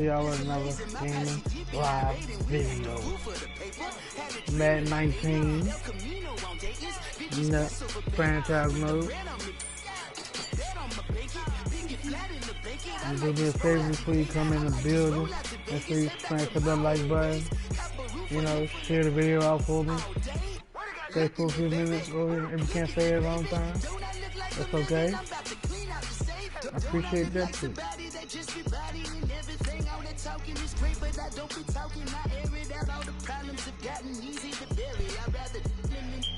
Y'all another gaming live video. Madden 19. No, franchise mode. And do me a favor before you come in the building. Make sure you smash that like button. You know, share the video out for me. Stay for a few minutes, or if you can't say it at all time, that's okay. I appreciate that too.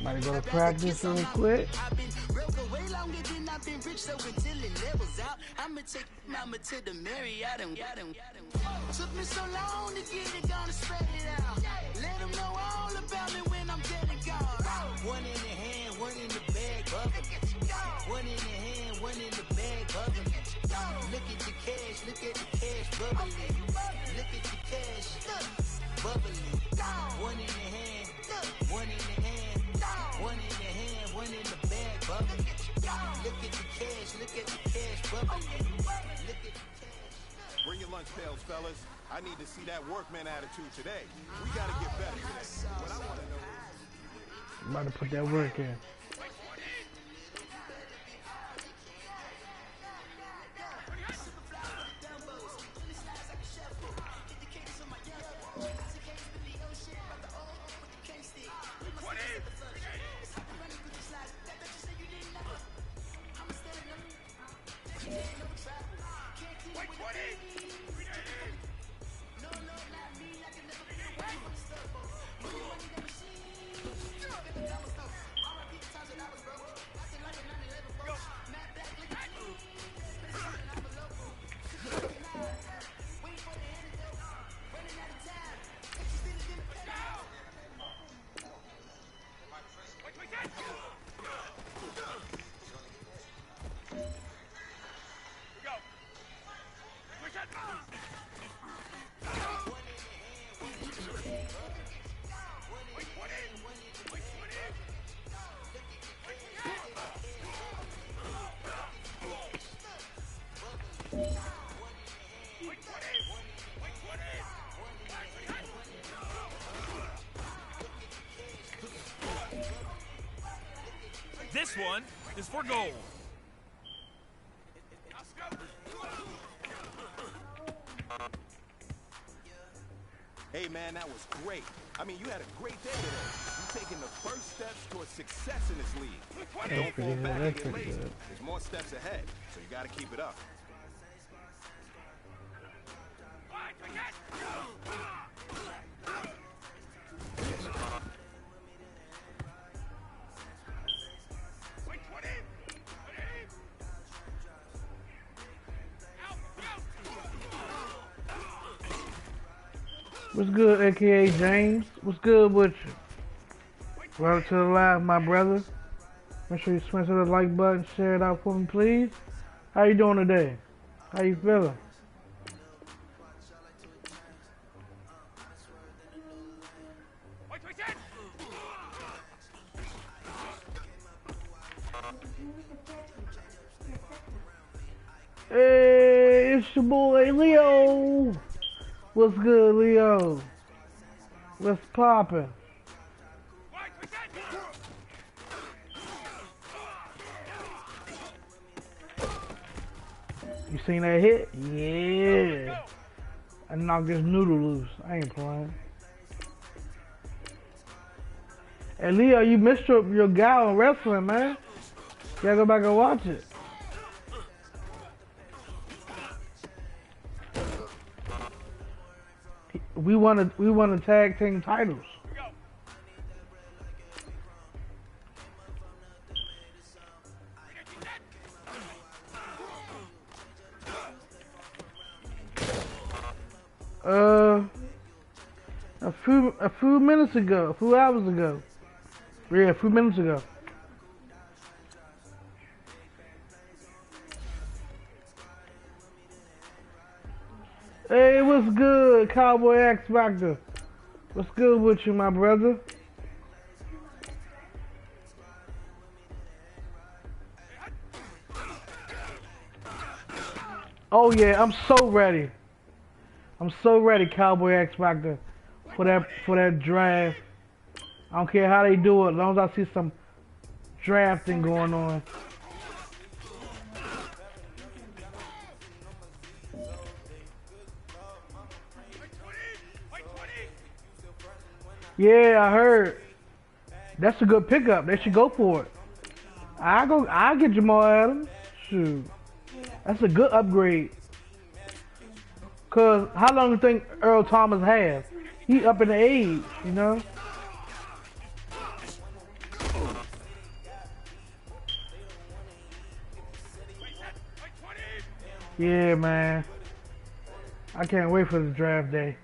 Might go to practice real quick. Took me so long to get it, gonna spread it out. Let them know all about me when I'm dead and gone. One in the hand, one in the bag, bubbling. One in the hand, one in the bag, bubbling. Look at the cash, bubbling. Look at the cash, bubbling. One in the hand, one in the hand, one in the hand, one in the bag, bubbling. Look at the cash, bubbling. Look at the cash. Bring your lunch pails, fellas. I need to see that workman attitude today. We gotta get better today. What I want to know is... I'm about to put that work in. This one is for gold. Hey man, that was great. I mean, you had a great day today. You're taking the first steps towards success in this league. Don't fall back and get lazy. There's more steps ahead, so you gotta keep it up. What's good, aka James? What's good with you? Welcome to the live, my brother. Make sure you smash that like button, share it out for me, please. How you doing today? How you feeling? Hey, it's your boy Leo. What's good, Leo? What's poppin'? You seen that hit? Yeah. I knocked this noodle loose. I ain't playing. Hey, Leo, you missed your gal in wrestling, man. You gotta go back and watch it. We won the tag team titles. A few minutes ago, a few hours ago. Yeah, a few minutes ago. Hey, what's good, Cowboy X Factor? What's good with you, my brother? Oh yeah, I'm so ready. I'm so ready, Cowboy X Factor, for that draft. I don't care how they do it, as long as I see some drafting going on. Yeah, I heard. That's a good pickup. They should go for it. I get Jamal Adams. Shoot. That's a good upgrade. Cause how long do you think Earl Thomas has? He up in the age, you know? Yeah, man. I can't wait for the draft day.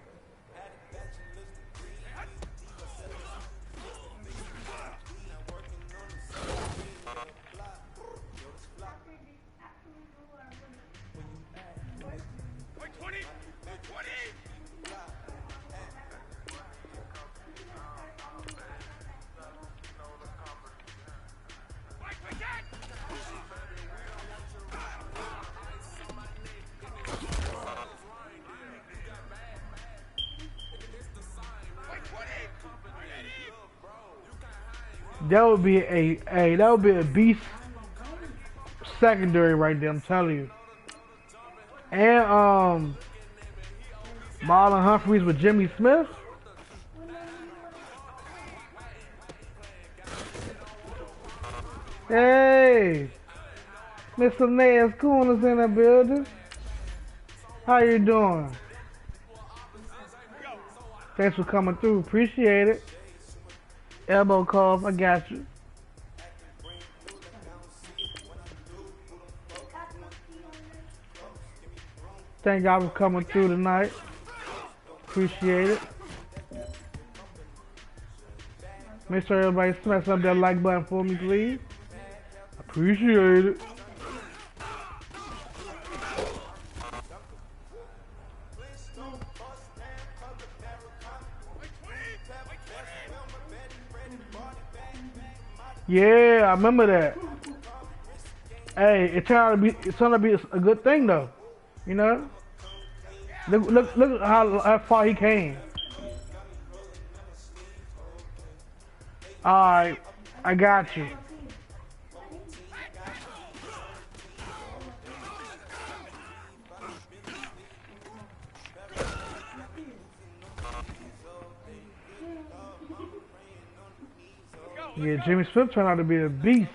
That would be a beast secondary right there, I'm telling you. And Marlon Humphreys with Jimmy Smith. Hey, Mr. Nas Coon is in the building. How you doing? Thanks for coming through. Appreciate it. Elbow calls, I got you. Thank y'all for coming through tonight. Appreciate it. Make sure everybody smash up that like button for me, please. Appreciate it. Yeah, I remember that. Hey, it turned out to be a good thing though. You know? Look how far he came. Alright, I got you. Yeah, Jimmy Smith turned out to be a beast.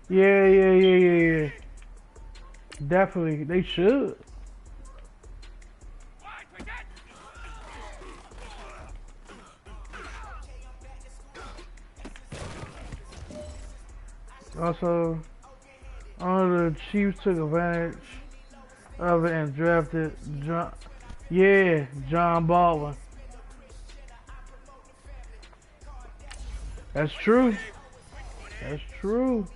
Yeah. Definitely, they should. Also, the Chiefs took advantage of it and drafted John Baldwin. That's true. That's true.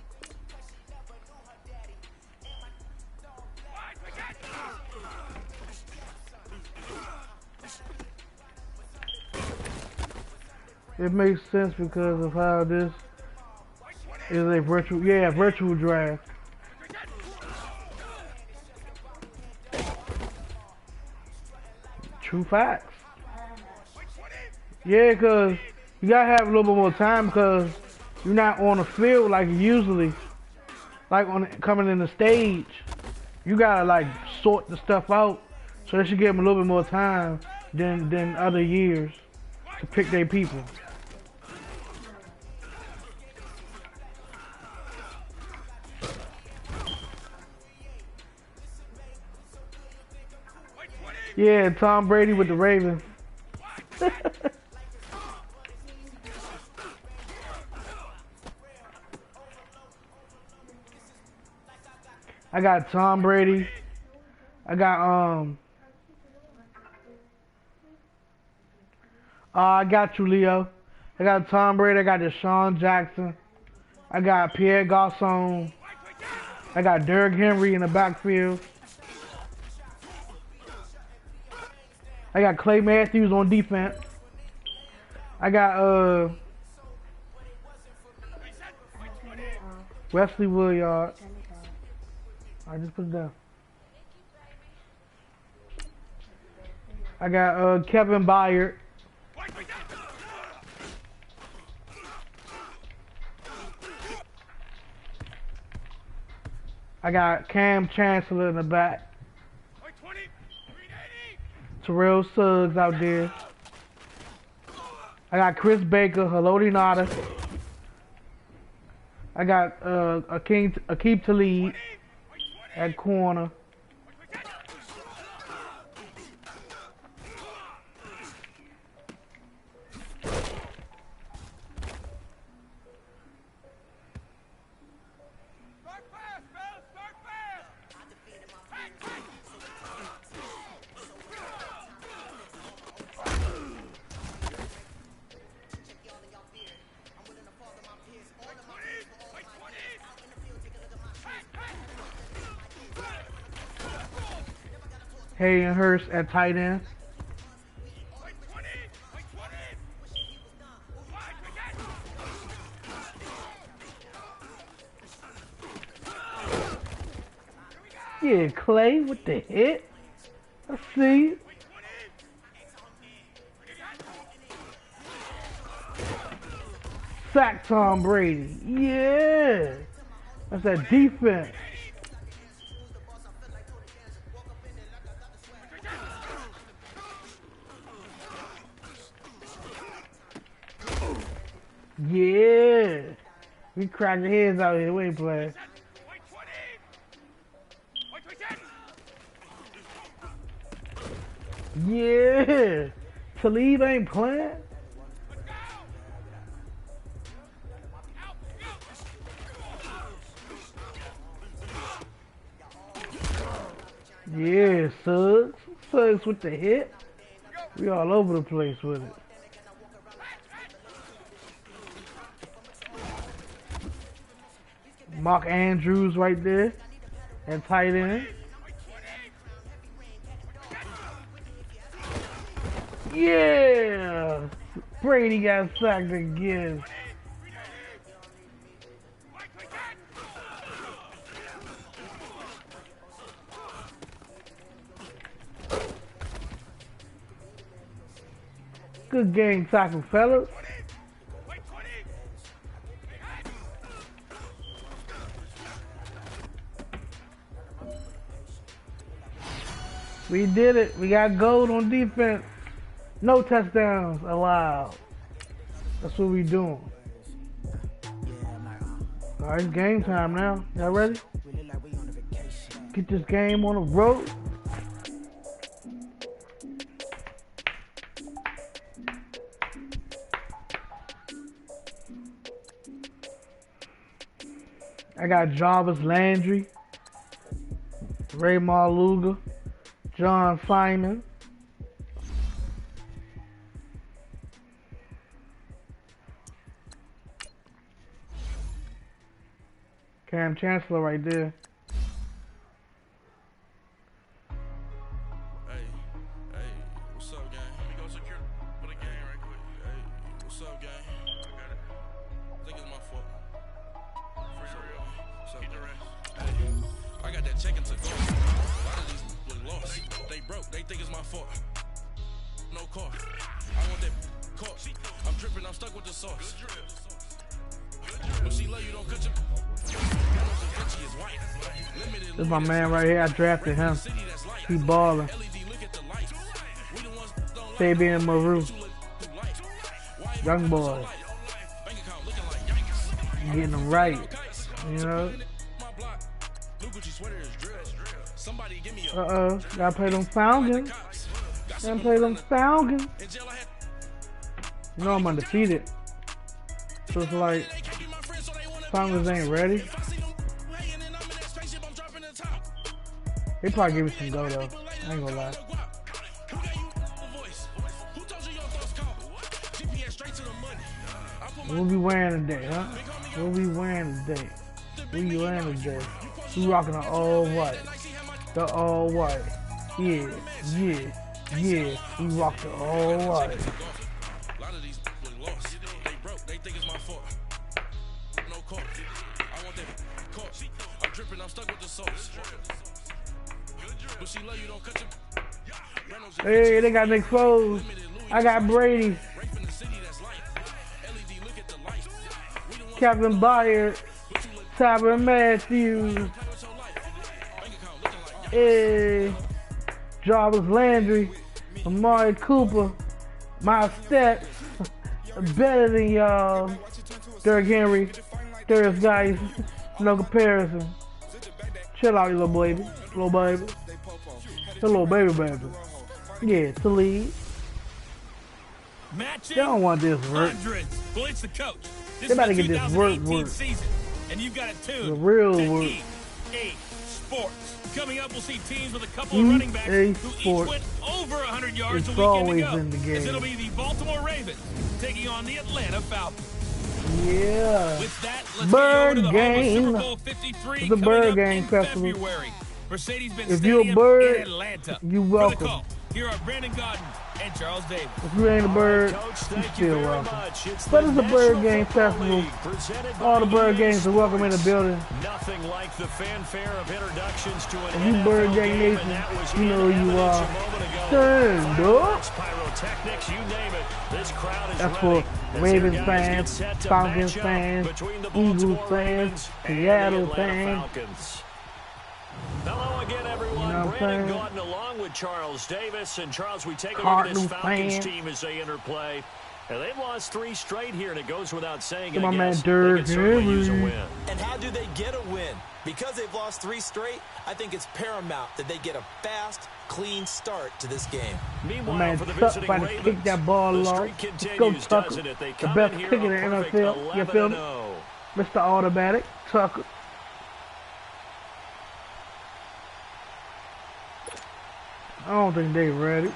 It makes sense because of how this is a virtual draft. True facts. Yeah, because you gotta have a little bit more time because you're not on the field like usually, like coming in the stage. You gotta like sort the stuff out, so they should give them a little bit more time than other years to pick their people. Yeah, Tom Brady with the Ravens. I got Tom Brady. I got I got you, Leo. I got Tom Brady. I got Deshaun Jackson. I got Pierre Garçon. I got Derrick Henry in the backfield. I got Clay Matthews on defense. I got Wesley Woodyard. I just put it down. I got Kevin Byard. I got Cam Chancellor in the back. Terrell Suggs out there. I got Chris Baker, Haloti Nada. I got Akeem Talib at corner. Hayden Hurst at tight end. Yeah, Clay with the hit. Let's see. Sack Tom Brady. Yeah. That's that defense. Yeah. We cracking heads out here. We ain't playing. Yeah. Talib ain't playing. Yeah, Suggs. Suggs with the hit. We all over the place with it. Mark Andrews right there. And tight end. Yeah! Brady got sacked again. Good game tackle, fellas. We did it. We got gold on defense. No touchdowns allowed. That's what we doing. Alright, it's game time now. Y'all ready? Get this game on the road. I got Jarvis Landry, Ray Maluga, John Simon, Cam Chancellor right there. Hey, what's up, gang? Let me go secure for the game right quick. Hey, what's up, gang? I got it. I think it's my fault. For real. What's up, keep the rest. Hey, I got that check into go. A lot of these look lost. They broke. They think it's my fault. No car. I want that car. I'm dripping. I'm stuck with the sauce. When she love you, don't cut your. This is my man right here. I drafted him. He balling. Fabian Maru. Young boy. Getting them right. You know? Uh-oh. Gotta play them Falcons. Gotta play them Falcons. You know I'm undefeated. So it's like Falcons ain't ready. They probably give me some go though. I ain't gonna lie. What we wearing today, huh? What we wearing today? What you wearing today? We rocking the all white. The all white. Yeah, yeah, Yeah, we rocked it all right. A lot of these really lost. They broke. They think it's my fault. No call. I want that call. I'm dripping. I'm stuck with the sauce. But she love you. Don't cut your. Hey, they got Nick Foles. I got Brady. Captain Byard. Tyler Matthews. Hey. Jarvis Landry. Amari Cooper. My stats better than y'all. Derrick Henry. Darius guys. No comparison. Chill out, you little baby. Little baby. The little baby. Yeah, to lead. They don't want this work. Well, it's the coach. They about to get this work. Season, and you've got it too. The real work. EA Sports. Coming up, we'll see teams with a couple of running backs who each went over 100 yards it's a weekend always ago. In the game. As it'll be the Baltimore Ravens taking on the Atlanta Falcons. Yeah. With that, let's bird get over to the game. Super Bowl 53 it's a bird game festival. February. Mercedes-Benz if you're a Stadium bird, in Atlanta. you welcome. For the call, here are Brandon Godden and Charles Davis. If you ain't a bird, you still welcome. But it's a bird game festival. All the bird games are welcome in the building. Nothing like the fanfare of introductions to an if you bird gang nation, you know who you are. Stand up. Pyrotechnics, you name it. This crowd is that's for Ravens fans, Falcons fans, Eagles fans, Seattle fans. Hello again, everyone. You know Brandon Godden along with Charles Davis. And Charles, we take a look at this Falcons team as they interplay. And they've lost 3 straight here, and it goes without saying, my I man guess, they could certainly use a win. And how do they get a win? Because they've lost 3 straight, I think it's paramount that they get a fast, clean start to this game. Meanwhile, man, for the Tuck visiting about to Ravens, kick that ball off. Let's go, Tucker. The best kick in the NFL. You feel me? Mr. Automatic, Tucker. I don't think they're ready.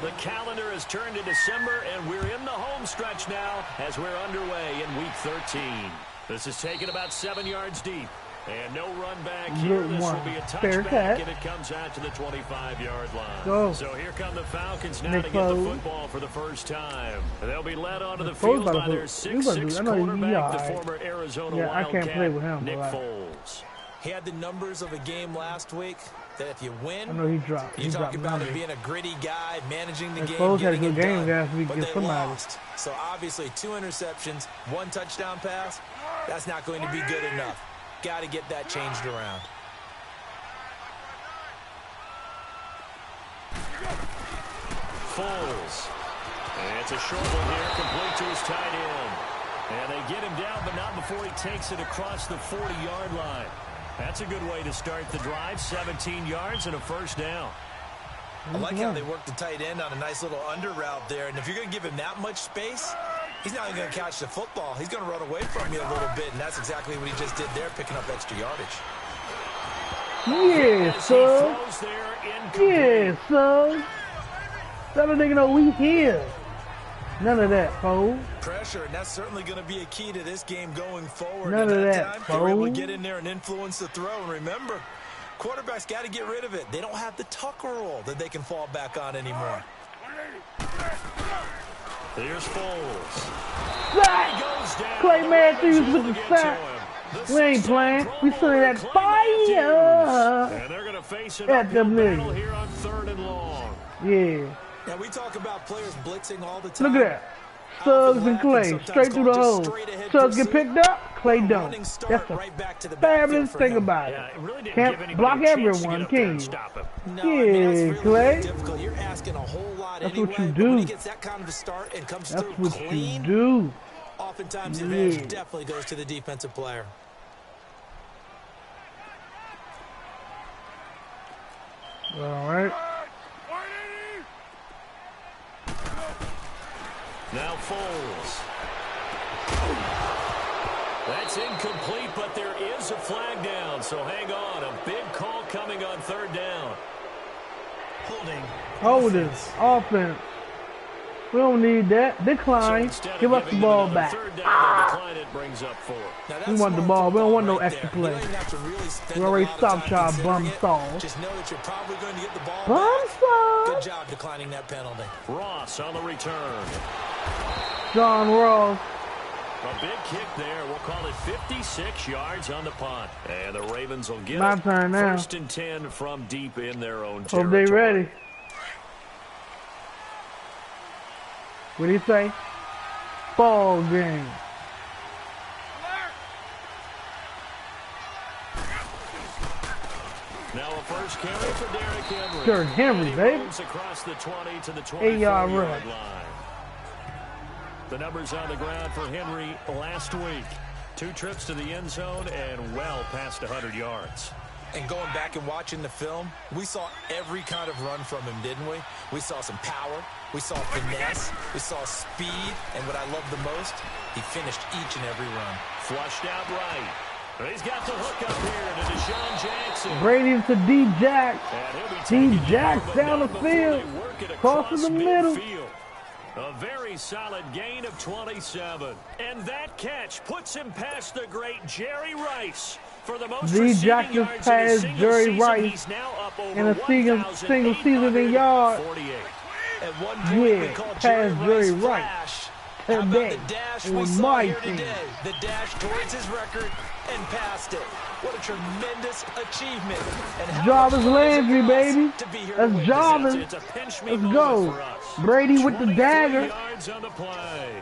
The calendar has turned to December, and we're in the home stretch now as we're underway in Week 13. This is taken about 7 yards deep. And no run back here. This will be a touchback, and it comes out to the 25-yard line. Go. So here come the Falcons now to get the football for the first time. They'll be led onto the field by their 6'6" quarterback, the former Arizona Wildcat, I can't play with him, Nick Foles. He had the numbers of a game last week that if you win, I know he dropped. you talk about it being a gritty guy, managing the game, Foles had a getting good it game done, last week but against they somebody. lost. So obviously 2 interceptions, 1 touchdown pass, that's not going to be good enough. Got to get that changed around. Foles. And it's a short one here, complete to his tight end. And they get him down, but not before he takes it across the 40-yard line. That's a good way to start the drive. 17 yards and a first down. I like how they worked the tight end on a nice little under route there. And if you're going to give him that much space, he's not even going to catch the football. He's going to run away from you a little bit, and that's exactly what he just did there, picking up extra yardage. Yeah, son. Yeah, son. Let a nigga know we here. None of that, fool. Pressure, and that's certainly going to be a key to this game going forward. None of that, time, they were able to get in there and influence the throw. And remember, quarterbacks got to get rid of it. They don't have the Tucker rule that they can fall back on anymore. Here's Foles. Sack! Clay Matthews with the sack. We ain't playing. We sending that fire. And they're going to face an at them battle here on 3rd and long. Yeah. Now we talk about players blitzing all the time. Look at that. Suggs and Clay, straight through the hole. Suggs get picked up, Clay don't. That's the fabulous thing about it. Really can't block everyone, can you? Yeah, Clay. You're asking a whole lot that's anyway, what you do. When he gets that kind of a start and comes that's through what clean, you do. Oftentimes the advantage definitely goes to the defensive player. All right. Now Foles. That's incomplete, but there is a flag down, so hang on. A big call coming on 3rd down. Holding. Holding. Offense. We don't need that. Decline. Give us the ball back. We want the ball. We don't want no extra play. We already stopped y'all bum stalls. Just know that you're probably going to get the ball Bum back. stalls. Good job declining that penalty. Ross on the return. John Ross. A big kick there. We'll call it 56 yards on the punt. And the Ravens will get My it. turn now. 1st and 10 from deep in their own Hope territory. they ready. What do you say? Ball game. Now a first carry for Derrick Henry. Derrick Henry, baby. Across the 20 to the 8-yard 24-yard run. line. The numbers on the ground for Henry last week. 2 trips to the end zone and well past 100 yards. And going back and watching the film, we saw every kind of run from him, didn't we? We saw some power, we saw finesse, we saw speed, and what I love the most, he finished each and every run. Flushed out right. He's got the hook up here to Deshaun Jackson. Brady to D-Jack. And he'll be D-Jack down the field. Crossing the middle. Midfield. A very solid gain of 27. And that catch puts him past the great Jerry Rice. For the most D-Jack receiving just yards in a passed single Jerry season, Rice he's now up over in a single season in yards. 48. At one point, we Yeah, called past Jerry Rice Rice. Flash. How about Today, the dash we on saw my here team. today? The dash towards his record and past it. What a tremendous achievement. And how Jarvis much fun is it Landry, for us baby. to be here That's to witness Jarvis. it? It's a pinch me Let's moment go. for us. Brady with the 23 dagger. yards on the play.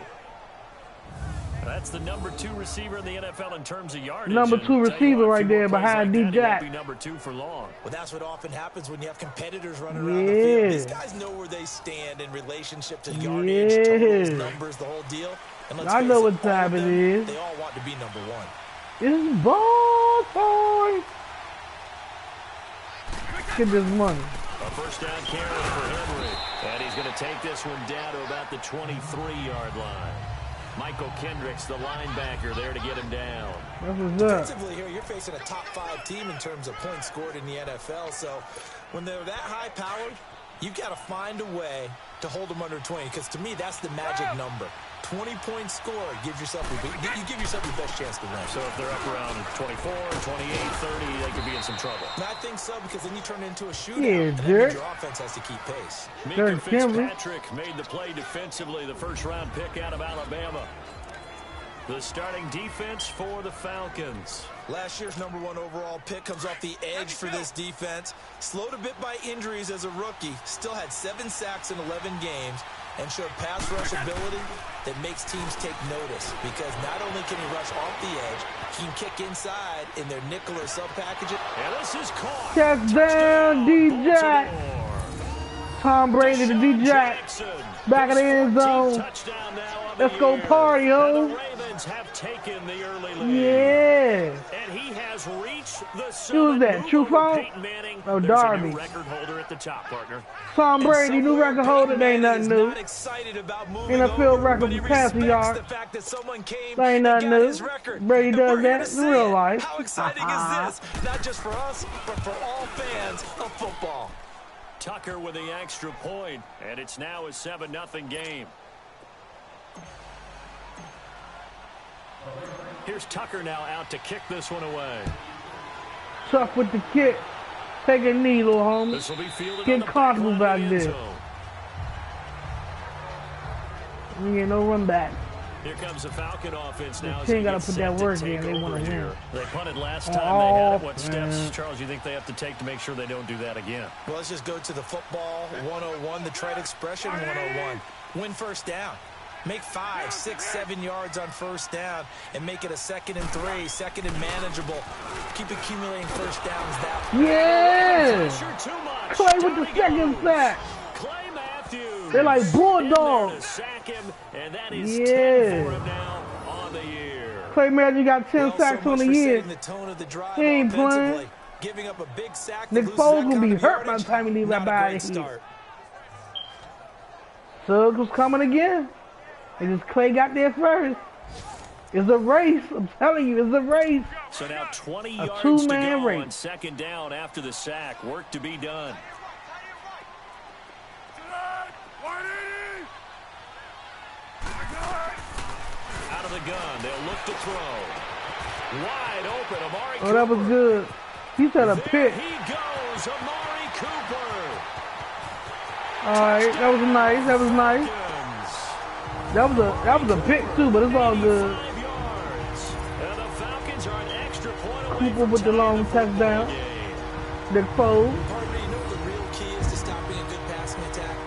That's the number 2 receiver in the NFL in terms of yardage. Number And 2 tell you receiver what, right if you there want plays behind like that, he D-Jack. won't be number 2 for long. Well, that's what often happens when you have competitors running around the field. Yeah. These guys know where they stand in relationship to yardage, totals, numbers, the whole deal. And let's I face know it, what all time of it them, is. They all want to be number 1. It's ball time. Get this money. A first down carry for Henry. And he's going to take this one down to about the 23-yard line. Michael Kendricks, the linebacker, there to get him down. That's what's up. Defensively here, you're facing a top 5 team in terms of points scored in the NFL. So when they're that high-powered, you've got to find a way to hold them under 20. Because to me, that's the magic number. 20 points scored gives yourself you give yourself your best chance to win. So if they're up around 24, 28, 30, they could be in some trouble. And I think so, because then you turn it into a shootout. Yeah, and that Jerk. means your offense has to keep pace. Mika Derrick Henry. Fitzpatrick made the play defensively, the first-round pick out of Alabama. The starting defense for the Falcons. Last year's number 1 overall pick comes off the edge for this defense. Slowed a bit by injuries as a rookie. Still had 7 sacks in 11 games and showed pass rush ability that makes teams take notice, because not only can he rush off the edge, he can kick inside in their nickel or sub packaging. And this is caught. Touchdown, D-Jack. Tom Brady to D-Jack. Back of the end zone. Let's go party, ho. The Ravens have taken the early lead. Yeah. And he has reached the Who was that? True Fall? Oh, Darby. Record holder at the top, partner. Tom Brady, new record holder. They ain't nothing new. NFL record for passing yards. That ain't nothing new. Brady does that in real life. How exciting is this? Not just for us, but for all fans of football. Tucker with the extra point, and it's now a 7-0 game. Here's Tucker now out to kick this one away. Tough with the kick. Take a knee, little homie. This will be fielded Get on the comfortable back back line of the end there. zone. We ain't no run back. Here comes the Falcon offense now. The team gotta put that work in. They wanna win. They punted last time. They had it. What steps, man. Charles, you think they have to take to make sure they don't do that again? Well, let's just go to the football 101, the trade expression 101. Win first down. Make 5, 6, 7 yards on first down and make it a 2nd and 3, 2nd and manageable. Keep accumulating first downs that way. Yeah. Pressure too much. Clay with the Down he second goes. sack. Clay Matthews. They're like in there bulldogs. to sack him, and that is Yeah. 10 for him now on the year. Clay Magic got 10 Well, sacks so on much the for year. setting the tone of the drive He ain't offensively. playing. Giving up a big sack. Nick loses Foles that gonna kind be of hurt by yardage. the time he leave Not that a body great here. start. Suggs was coming again. And just Clay got there first. It's a race. I'm telling you, it's a race. So now 20 A yards to two-man go race. on 2nd down after the sack. Work to be done. gun. They'll look to throw. Wide open, Amari Cooper. Oh, that was good. He said a There pick. he goes, Amari Cooper. All right, that was nice. That was nice. That was a pick too, but it's all good. 5 yards. And the Falcons are an extra point away Cooper from with the tying long football touchdown. game. Nick Foles. Partner, you know what the real key is to stopping a good passing attack?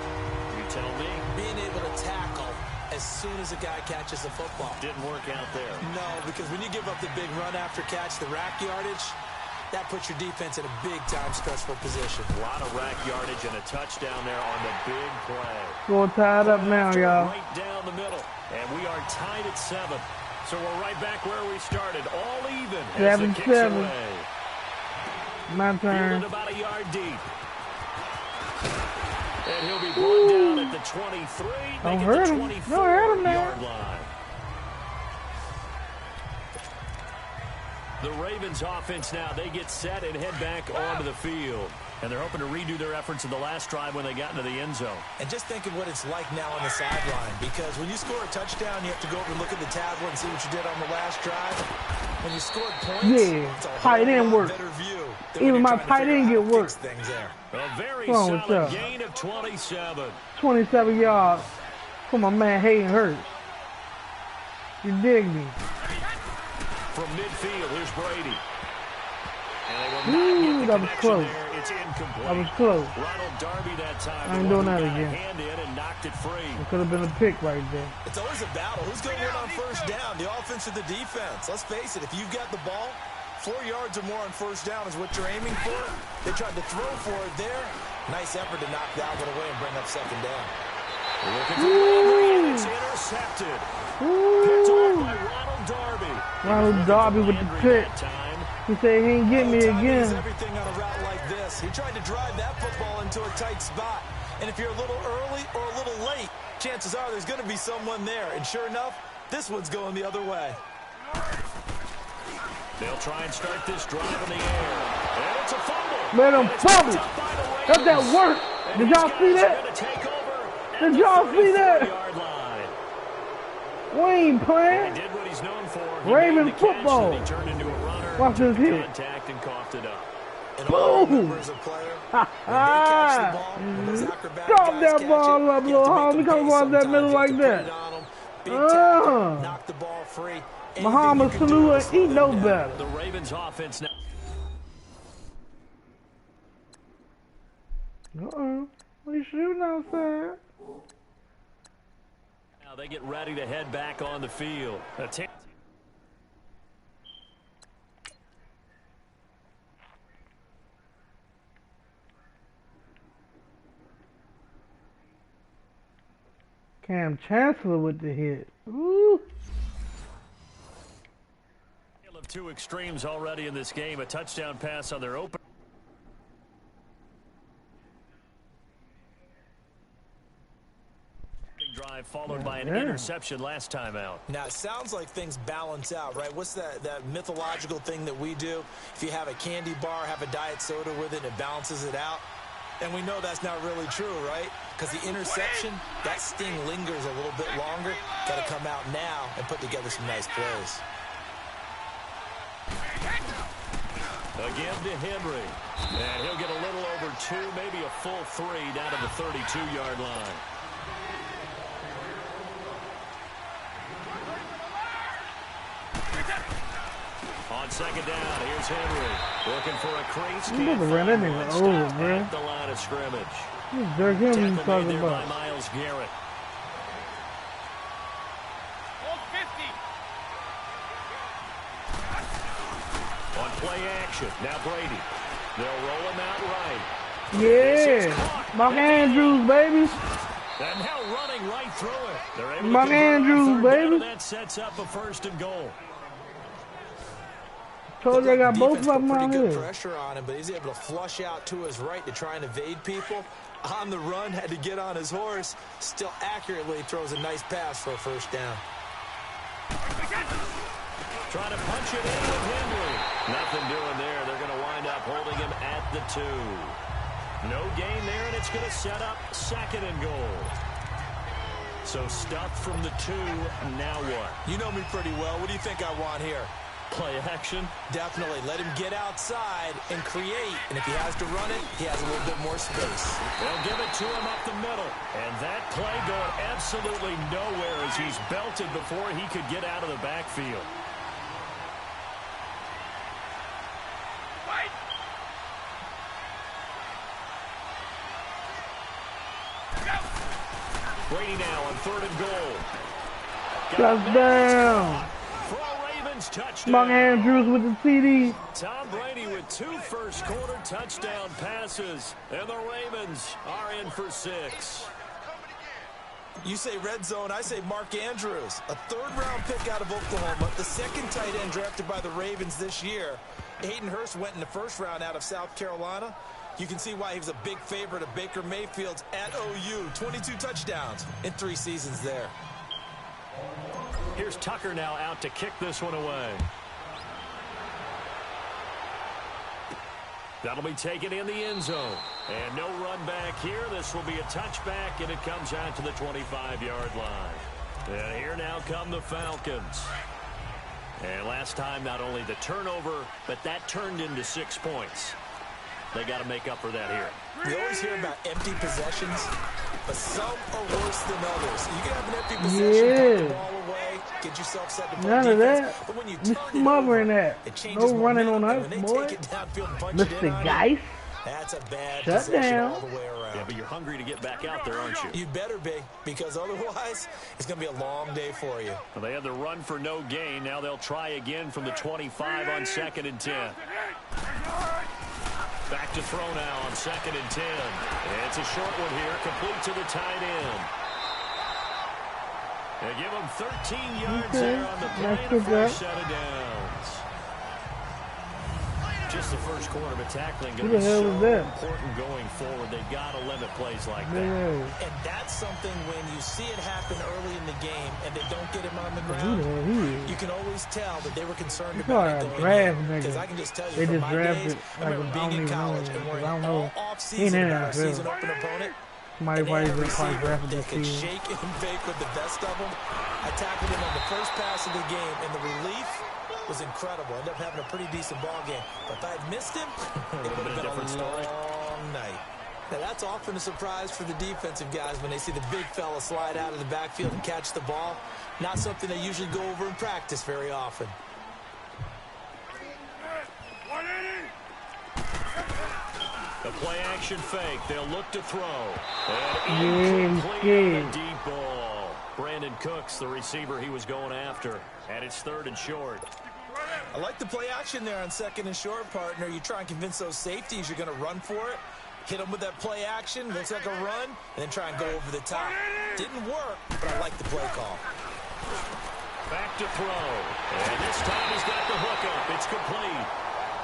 You tell me. Being able to tackle as soon as a guy catches the football. Didn't work out there. No, because when you give up the big run after catch, the rack yardage, that puts your defense in a big-time stressful position. A lot of rack yardage and a touchdown there on the big play. Going tied up now, y'all. Right down the middle. And we are tied at 7. So we're right back where we started. All even. as the kicks 7-7. away. My Fielded turn. about a yard deep. And he'll be brought down at the 23. Don't make hurt it the him. 24 Don't hurt him now. yard line. The Ravens offense now, they get set and head back onto the field. And they're hoping to redo their efforts in the last drive when they got into the end zone. And just think of what it's like now on the sideline, because when you score a touchdown, you have to go over and look at the tablet and see what you did on the last drive. When you scored points, Yeah, it's a whole tight end lot work. better view than when Even you're my trying to tight figure end out get how to work. fix things there. A very What's wrong with solid y'all? gain of 27. 27 yards for my man Hayden Hurst. You dig me? From midfield, here's Brady. And they will not Ooh, get the that was connection close. there. It's incomplete. That was close. Ronald Darby that time. I ain't the doing one who that got a again. hand in and knocked it free. It could have been a pick right there. It's always a battle. Who's going to win on first down, the offense or the defense? Let's face it, if you've got the ball, 4 yards or more on first down is what you're aiming for. They tried to throw for it there. Nice effort to knock that one away and bring up second down. Looking for Landry, and it's intercepted. Picked off by Ronald Darby. Ronald Darby with the Landry pick. that time. He said he ain't get me Timing is again. everything on a route like this. He tried to drive that football into a tight spot. And if you're a little early or a little late, chances are there's going to be someone there. And sure enough, this one's going the other way. They'll try and start this drive in the air. And it's a fumble. Let him And it's fumble. picked up by the Ravens. Let that work. And Did these y'all see guys are that? gonna take over at Did the y'all see that? 34-yard line. We ain't He playing. did what he's known for. He Raven made the catch, football. and he turned into a runner. Watch this took hit. contact and coughed it up. And all I Boom. remember as a player, when they catch the ball, when those acrobatic Drop guys that catch ball it, up, you have to little make homie. them Come pay go out that sometimes. middle You have like to put that. it on them. Big tackle, knock the ball free. Anything Muhammad you can do to Sanu slow he them know down. better. The Ravens offense now. What you shooting outside? Now they get ready to head back on the field. Cam Chancellor with the hit. Ooh. Of two extremes already in this game. A touchdown pass on their open drive followed by an interception last time out. Now, it sounds like things balance out, right? What's that mythological thing that we do? If you have a candy bar, have a diet soda with it, it balances it out. And we know that's not really true, right? Because the interception, that sting lingers a little bit longer. Got to come out now and put together some nice plays. Again to Henry. And he'll get a little over 2, maybe a full 3 down to the 32-yard line. On second down, here's Henry. Looking for a crease. You never ran that nigga over, bro. At the line of scrimmage. Who's Derrick Henry you Tackle made talking there by about? Myles Garrett. On play action, now Brady. They'll roll him out right. Yeah. Mark Andrews, baby. And now running right through it. They're able to Mark convert on Andrews, third down, baby. and that sets up a 1st and goal. Told you I got both of Defense them put out pretty good here. pressure on him, but he's able to flush out to his right to try and evade people. On the run, had to get on his horse. Still accurately throws a nice pass for a 1st down. Trying to punch it in with Henry. Nothing doing there. They're going to wind up holding him at the 2. No gain there, and it's going to set up 2nd and goal. So stuff from the 2, now what? You know me pretty well. What do you think I want here? Play action? Definitely. Let him get outside and create. And if he has to run it, he has a little bit more space. They'll give it to him up the middle. And that play going absolutely nowhere as he's belted before he could get out of the backfield. Brady now on 3rd and goal. Touchdown. For a Ravens touchdown. Mark Andrews with the TD. Tom Brady with 2 first-quarter touchdown passes. And the Ravens are in for 6. You say red zone, I say Mark Andrews. A 3rd-round pick out of Oklahoma, the 2nd tight end drafted by the Ravens this year. Hayden Hurst went in the 1st round out of South Carolina. You can see why he was a big favorite of Baker Mayfield's at OU. 22 touchdowns in 3 seasons there. Here's Tucker now out to kick this one away. That'll be taken in the end zone. And no run back here. This will be a touchback, and it comes out to the 25-yard line. And here now come the Falcons. And last time, not only the turnover, but that turned into 6 points. They got to make up for that here. You always hear about empty possessions, but some are worse than others. You can have an empty possession, put the ball away, get yourself set to play None defense. of that. But when you You turn smothering it over, that. it changes No running on momentum, us, and when boy. they take it downfield and punch it in Mr. on Geis. you, that's a bad Shut possession down. all the way around. Yeah, but you're hungry to get back out there, aren't you? You better be, because otherwise, it's going to be a long day for you. Well, they had the run for no gain. Now they'll try again from the 25 on 2nd and 10. Back to throw now on 2nd and 10. It's a short one here, complete to the tight end. They give him 13 yards there on the play and a first set of downs. Just the first quarter, but tackling going to be so important going forward. They got to limit plays like that. And that's something when you see it happen early in the game and they don't get him on the ground, you can always tell that they were concerned about it going in. Because I can just tell you, from my days, I remember being in college and worrying all off-season about our season open opponent. And they had a receiver that could shake and bake with the best of them. I tackled him on the first pass of the game, and the relief was incredible. Ended up having a pretty decent ball game. But if I had missed him, it would have been a long night. Now, that's often a surprise for the defensive guys when they see the big fella slide out of the backfield and catch the ball. Not something they usually go over in practice very often. The play action fake. They'll look to throw. And incomplete on the deep ball. Brandon Cooks, the receiver he was going after. And it's 3rd and short. I like the play action there on 2nd and short, partner. You try and convince those safeties you're going to run for it. Hit them with that play action. Looks like a run. And then try and go over the top. Didn't work, but I like the play call. Back to throw. And this time he's got the hook up. It's complete.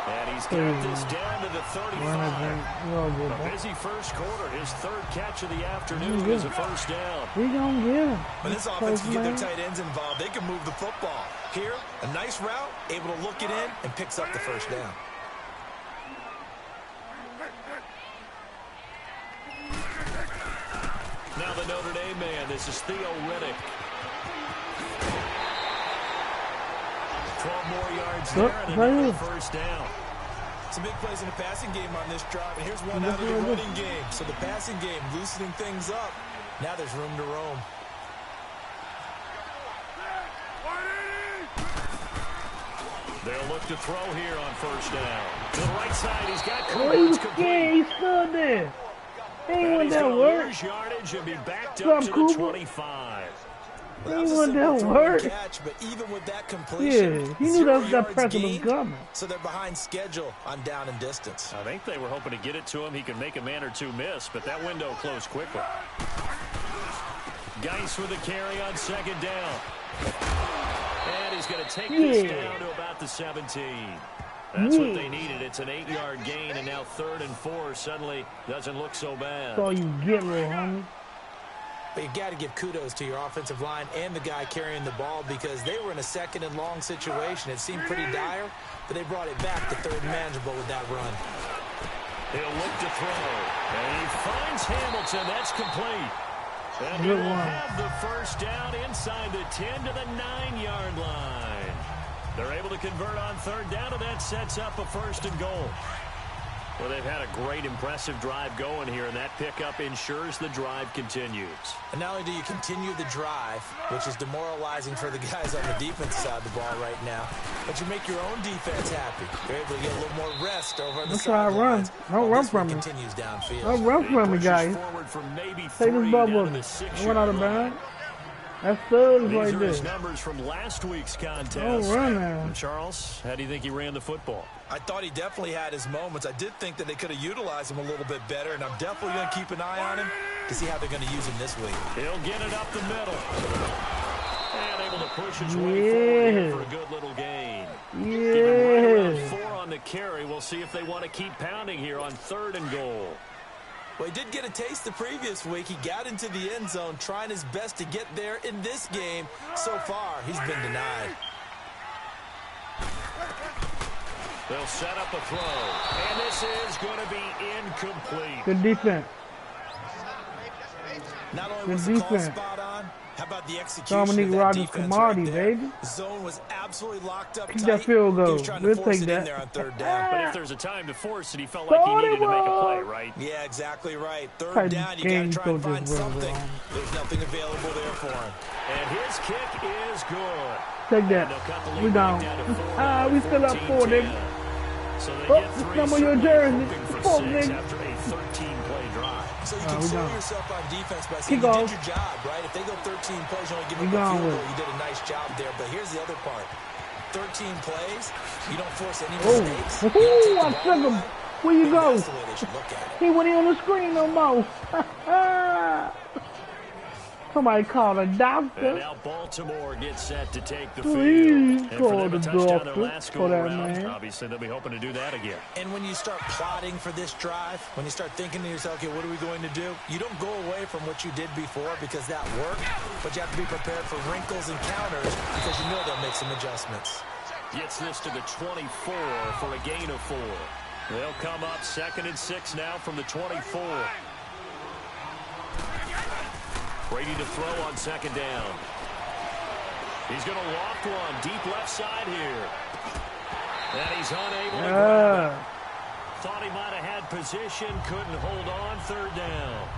And he's got this down to the 35. A busy first quarter. His 3rd catch of the afternoon is a first down. We gonna get him. When this offense can get their tight ends involved, they can move the football. Here, a nice route, able to look it in, and picks up the first down. Now the Notre Dame man. This is Theo Riddick. 12 more yards there, and then the first down. Some big plays in the passing game on this drive, and here's one out of the running game. So the passing game loosening things up. Now there's room to roam. They'll look to throw here on first down. To the right side, he's got Coleman. He stood there. He ain't want that work. Lose yardage and be backed up to the 25. He want that work. Catch, but even with that completion, yeah, he knew that pressure was coming. So they're behind schedule on down and distance. I think they were hoping to get it to him. He could make a man or two miss, but that window closed quickly. Geis with a carry on 2nd down. And he's going to take this down to about the 17. That's what they needed. It's an 8-yard gain, and now 3rd and 4 suddenly doesn't look so bad. That's all you get, little homie. But you got to give kudos to your offensive line and the guy carrying the ball because they were in a 2nd and long situation. It seemed pretty dire, but they brought it back to 3rd and manageable with that run. He'll look to throw, and he finds Hamilton. That's complete. And he will have the first down inside the 10 to the 9-yard line. They're able to convert on third down, and that sets up a first and goal. Well, they've had a great, impressive drive going here, and that pickup ensures the drive continues. And not only do you continue the drive, which is demoralizing for the guys on the defense side of the ball right now, but you make your own defense happy. You're able to get a little more rest over on the sidelines. Don't run from me. Continues downfield. Don't run from me, guys. Take this ball with me. I went out of bounds. That's thugs right there. These are his numbers from last week's contest. Oh, run now. Charles, how do you think he ran the football? I thought he definitely had his moments. I did think that they could have utilized him a little bit better, and I'm definitely going to keep an eye on him to see how they're going to use him this week. He'll get it up the middle. And able to push his way forward for a good little gain. Give him right around 4 on the carry. We'll see if they want to keep pounding here on third and goal. Well, he did get a taste the previous week. He got into the end zone, trying his best to get there in this game. So far, he's been denied. They'll set up a throw, and this is going to be incomplete. Good defense. Not only was the call spot on, how about the execution Dominique of that Rogers defense commodity, right there? baby. The zone was absolutely locked up Keep tight. that field goal. He was trying to We'll force take it in that. there on third down. But if there's a time to force it, he felt like he needed to make a play, right? Yeah, exactly right. Third down, you got to try and find something. There's nothing available there for him. And his kick is good. Take that. We down. We still up 4, nigga. So they Oh, get this 3, number your jersey. for 4, 6 nigga. after a 13-play drive. So you console yourself on defense by saying Keep you going. did your job, right? If they go 13 plays, you only give Keep them a field going. goal. You did a nice job there. But here's the other part. 13 plays, you don't force any Oh, mistakes. ooh, I took him. Where you go? That's the way they should look at it. He wasn't on the screen no more. Somebody called a And doctor. now Baltimore gets set to take the Please field. And call for them the to touch down their doctor last for go that around, man. obviously they'll be hoping to do that again. And when you start plotting for this drive, when you start thinking to yourself, okay, what are we going to do? You don't go away from what you did before because that worked, but you have to be prepared for wrinkles and counters because you know they'll make some adjustments. Gets this to the 24 for a gain of 4. They'll come up 2nd and 6 now from the 24. Brady to throw on 2nd down. He's going to loft one deep left side here. And he's unable to grab it. Thought he might have had position, couldn't hold on, 3rd down.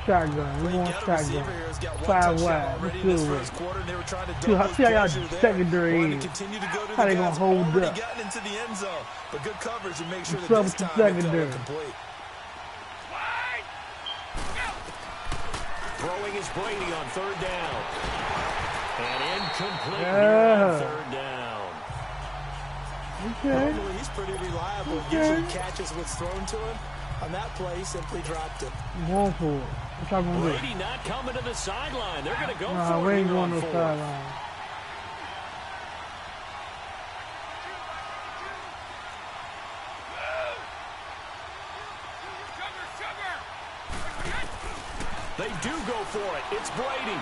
Shotgun. We want shotgun. 5 wide. Let's do it. See how y'all secondary is. How they gonna hold up? Into the end zone, but good coverage to make sure that What's this up time with the it's secondary? complete. Throwing is Brady on 3rd down. And incomplete here on 3rd down. Okay. Normally he's pretty reliable. Usually catches what's thrown to him. On that play, he simply dropped it. Going for it. What y'all gonna do? Brady not coming to the sideline. They're going to go Nah, for we it ain't here going on to the 4th. sideline. They do go for it. It's Brady.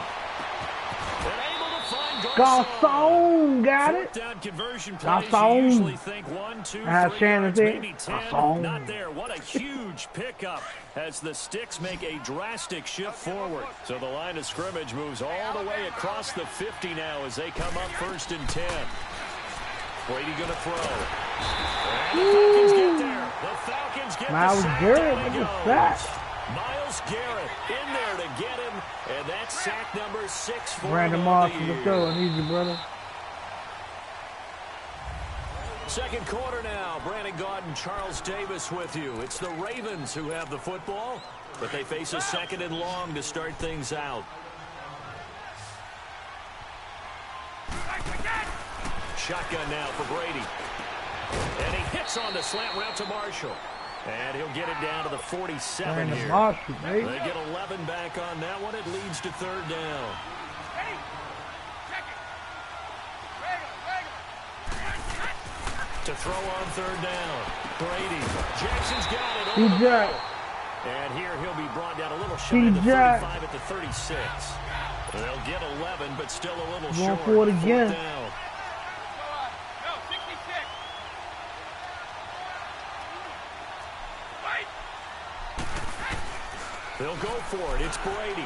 And able to find Garcon got it. 4th down conversion plays. You Garcon. usually think 1, 2, 3 Shannon yards, said, maybe 10. Garcon. Not there. What a huge pickup as the Sticks make a drastic shift forward. So the line of scrimmage moves all the way across the 50 now as they come up 1st and 10. Brady going to throw. And the Falcons get there. The Falcons get Miles the sack. Garrett, Down look he at goes. that. Miles Garrett in there to get him, and that's sack number 6 for Brandon him Moss, on the let's year. go. I need you, brother. Second quarter now. Brandon Gaudin, Charles Davis with you. It's the Ravens who have the football, but they face a 2nd and long to start things out. Shotgun now for Brady. And he hits on the slant route to Marshall. And he'll get it down to the 47 Brandon here. Marshall, baby. They get 11 back on that one. It leads to 3rd down. To throw on 3rd down. Brady. Jackson's got it. Over the middle. And here he'll be brought down a little shy at the 35 at the 36. They'll get 11, but still a little Going short. for it again. 4th down. They'll go for it. It's Brady.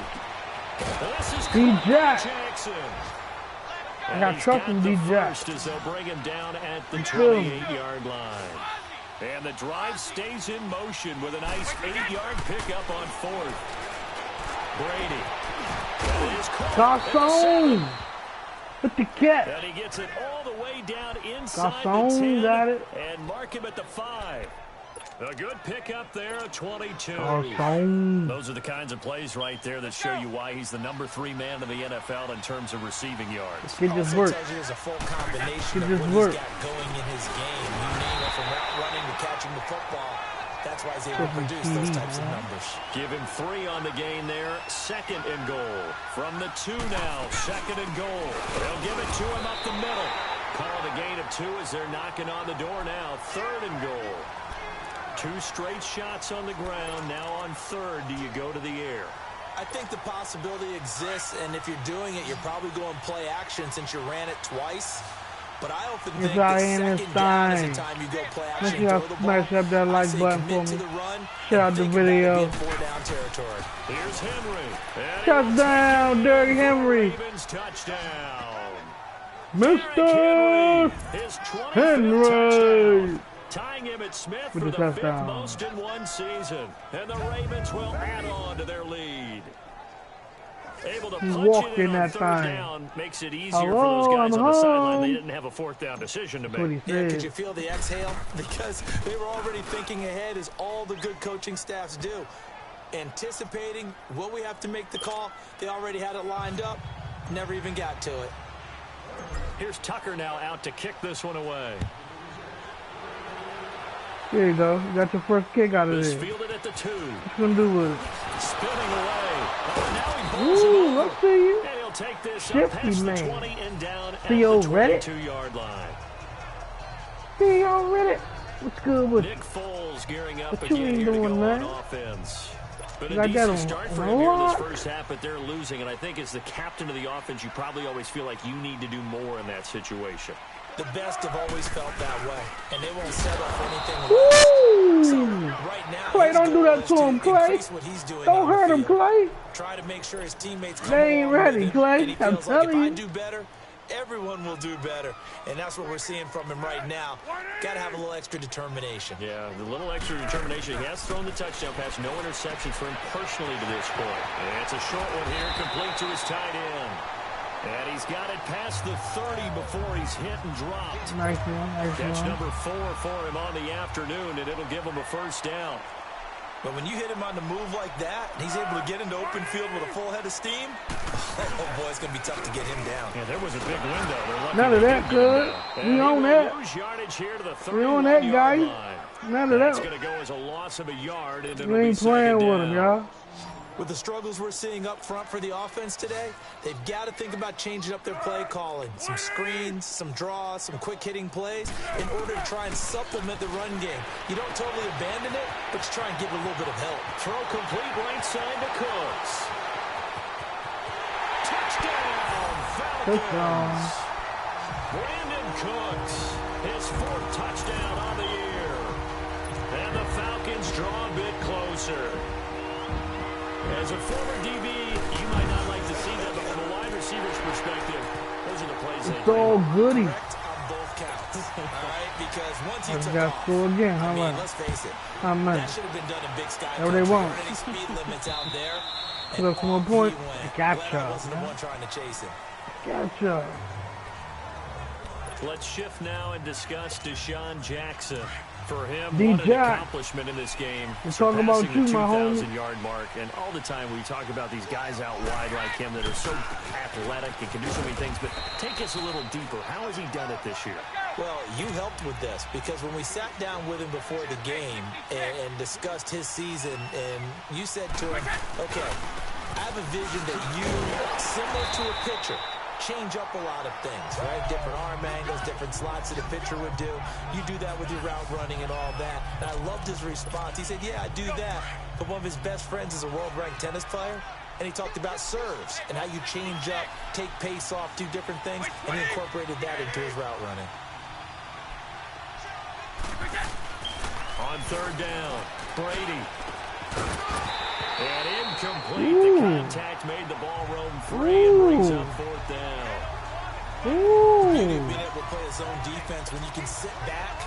This is D-Jackson. I got trust in D-Jackson. As they'll bring him down at the 28-yard line. And the drive stays in motion with a nice 8-yard pickup on 4th. Brady. Garcon with the catch. And he gets it all the way down inside the 10 got it. and mark him at the 5. A good pickup there, 22. Those are the kinds of plays right there that show you why he's the number 3 man in the NFL in terms of receiving yards. It just works. There's a full combination of what he's got going in his game. You name it, from route running to catching the football. That's why he's able to produce those types of numbers. Give him 3 on the gain there. 2nd and goal. From the 2 now. 2nd and goal. They'll give it to him up the middle. Call it a gain of 2 as they're knocking on the door now. 3rd and goal. 2 straight shots on the ground. Now on 3rd, do you go to the air? I think the possibility exists, and if you're doing it, you're probably going play action since you ran it twice. But I often think the second down is the time you go play action. Make sure y'all smash up that like button for me. Share out the video. Here's Henry. Touchdown, Derrick Henry. Touchdown. Mr. Henry. Tying him at Smith for the 5th most in one season. And the Ravens will add on to their lead. Able to punch it in on 3rd down makes it easier for those guys on the sideline. They didn't have a 4th down decision to make. Yeah, could you feel the exhale? Because they were already thinking ahead, as all the good coaching staffs do. Anticipating what we have to make the call. They already had it lined up. Never even got to it. Here's Tucker now out to kick this one away. There you go. You got your first kick out of there. Fielded at the 2. What you gonna do with it? Spinning away. Oh, now he ooh, I see you. And he'll take this Shifty, up past man. the 20 and down See at the Reddit? 22-yard line. See you on Reddit. What's good with Nick Foles gearing up what you again ain't here to doing, go man? on offense. But You a got that decent start for on him here in this what? first half, but they're losing. And I think as the captain of the offense, you probably always feel like you need to do more in that situation. The best have always felt that way, and they won't settle for anything less. So right now, Clay, don't do that to him, Clay. Don't hurt him, Clay. Try to make sure his teammates come they ain't ready, Clay. And he feels I'm telling like, you. if I do better, everyone will do better. And that's what we're seeing from him right now. Got to have a little extra determination. Yeah, the little extra determination. He has thrown the touchdown pass. No interceptions for him personally to this point. And it's a short one here, complete to his tight end. And he's got it past the 30 before he's hit and dropped. Nice one, nice Catch one. number 4 for him on the afternoon, and it'll give him a first down. But when you hit him on the move like that, and he's able to get into open field with a full head of steam, oh boy, it's going to be tough to get him down. Yeah, there was a big window. None of that good. We own that. We own that, guy. None of that. It's going to go as a loss of a yard. And we ain't playing with him, y'all. With the struggles we're seeing up front for the offense today, they've got to think about changing up their play calling. Some screens, some draws, some quick-hitting plays in order to try and supplement the run game. You don't totally abandon it, but you try and give it a little bit of help. Throw complete right side to Cooks. Touchdown, Falcons. Brandon Cooks, his 4th touchdown on the year. And the Falcons draw a bit closer. As a former DB, you might not like to see that, but from a wide receiver's perspective, those are the plays they It's all goody. Correct on both counts. All right, because once you took got off, score again. How I mean, much? let's face it, How much? that should have been done in Big Sky. That's what they want. Any speed limits out there. Put up some more points. Gotcha. Glad I wasn't the one trying to chase him. Gotcha. Let's shift now and discuss Deshaun Jackson. For him, D-Jack. what an accomplishment in this game. We're talking about you, my homie. 2,000-yard mark. And all the time we talk about these guys out wide like him that are so athletic and can do so many things. But take us a little deeper. How has he done it this year? Well, you helped with this because when we sat down with him before the game and discussed his season, and you said to him, okay, I have a vision that you, similar to a pitcher, change up a lot of things, right? Different arm angles, different slots that a pitcher would do. You do that with your route running and all that. And I loved his response. He said, yeah, I do that. But one of his best friends is a world-ranked tennis player. And he talked about serves and how you change up, take pace off, do different things. And he incorporated that into his route running. On 3rd down, Brady. And incomplete. The contact made the ball roam free and brings up fourth down. The beauty of being able to play a zone defense when you can sit back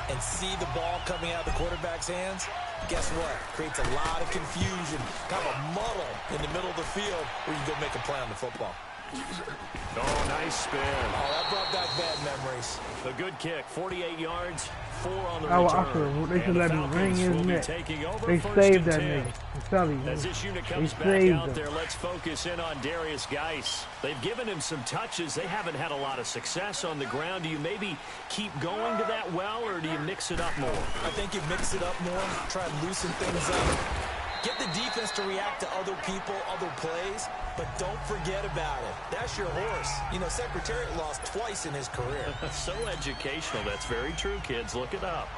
and see the ball coming out of the quarterback's hands, guess what? Creates a lot of confusion, kind of a muddle in the middle of the field where you go make a play on the football. Oh, nice spin. Oh, that brought back bad memories. A good kick, 48 yards, 4 on the return. They should let him ring his neck. They saved that nigga. I'm telling you. As this unit comes back out there, let's focus in on Darius Geis. They've given him some touches. They haven't had a lot of success on the ground. Do you maybe keep going to that well, or do you mix it up more? I think you mix it up more, try and loosen things up. Get the defense to react to other people, other plays, but don't forget about it. That's your horse. You know, Secretariat lost twice in his career. So educational. That's very true, kids. Look it up.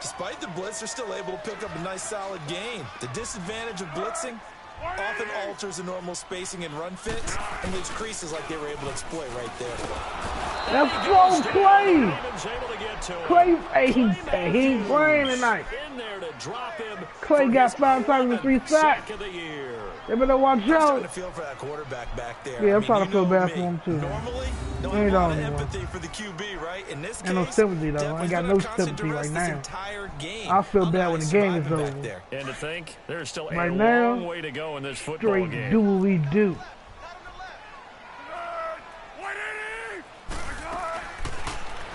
Despite the blitz, they're still able to pick up a nice, solid gain. The disadvantage of blitzing often alters the normal spacing and run fits and leaves creases like they were able to exploit right there. Let's go, Clay! Clay, hey, he ain't playing tonight. Clay got 5 times and 3 sacks. They better watch out. I'm starting to feel for that quarterback back there. Yeah, I'm trying to feel bad for him, too. Normally, don't have a lot of empathy for the QB, right? In this case, no sympathy, though. I ain't got no sympathy right now. I feel bad when the game is over. And to think, there's still a long way to go in this football game. Do what we do.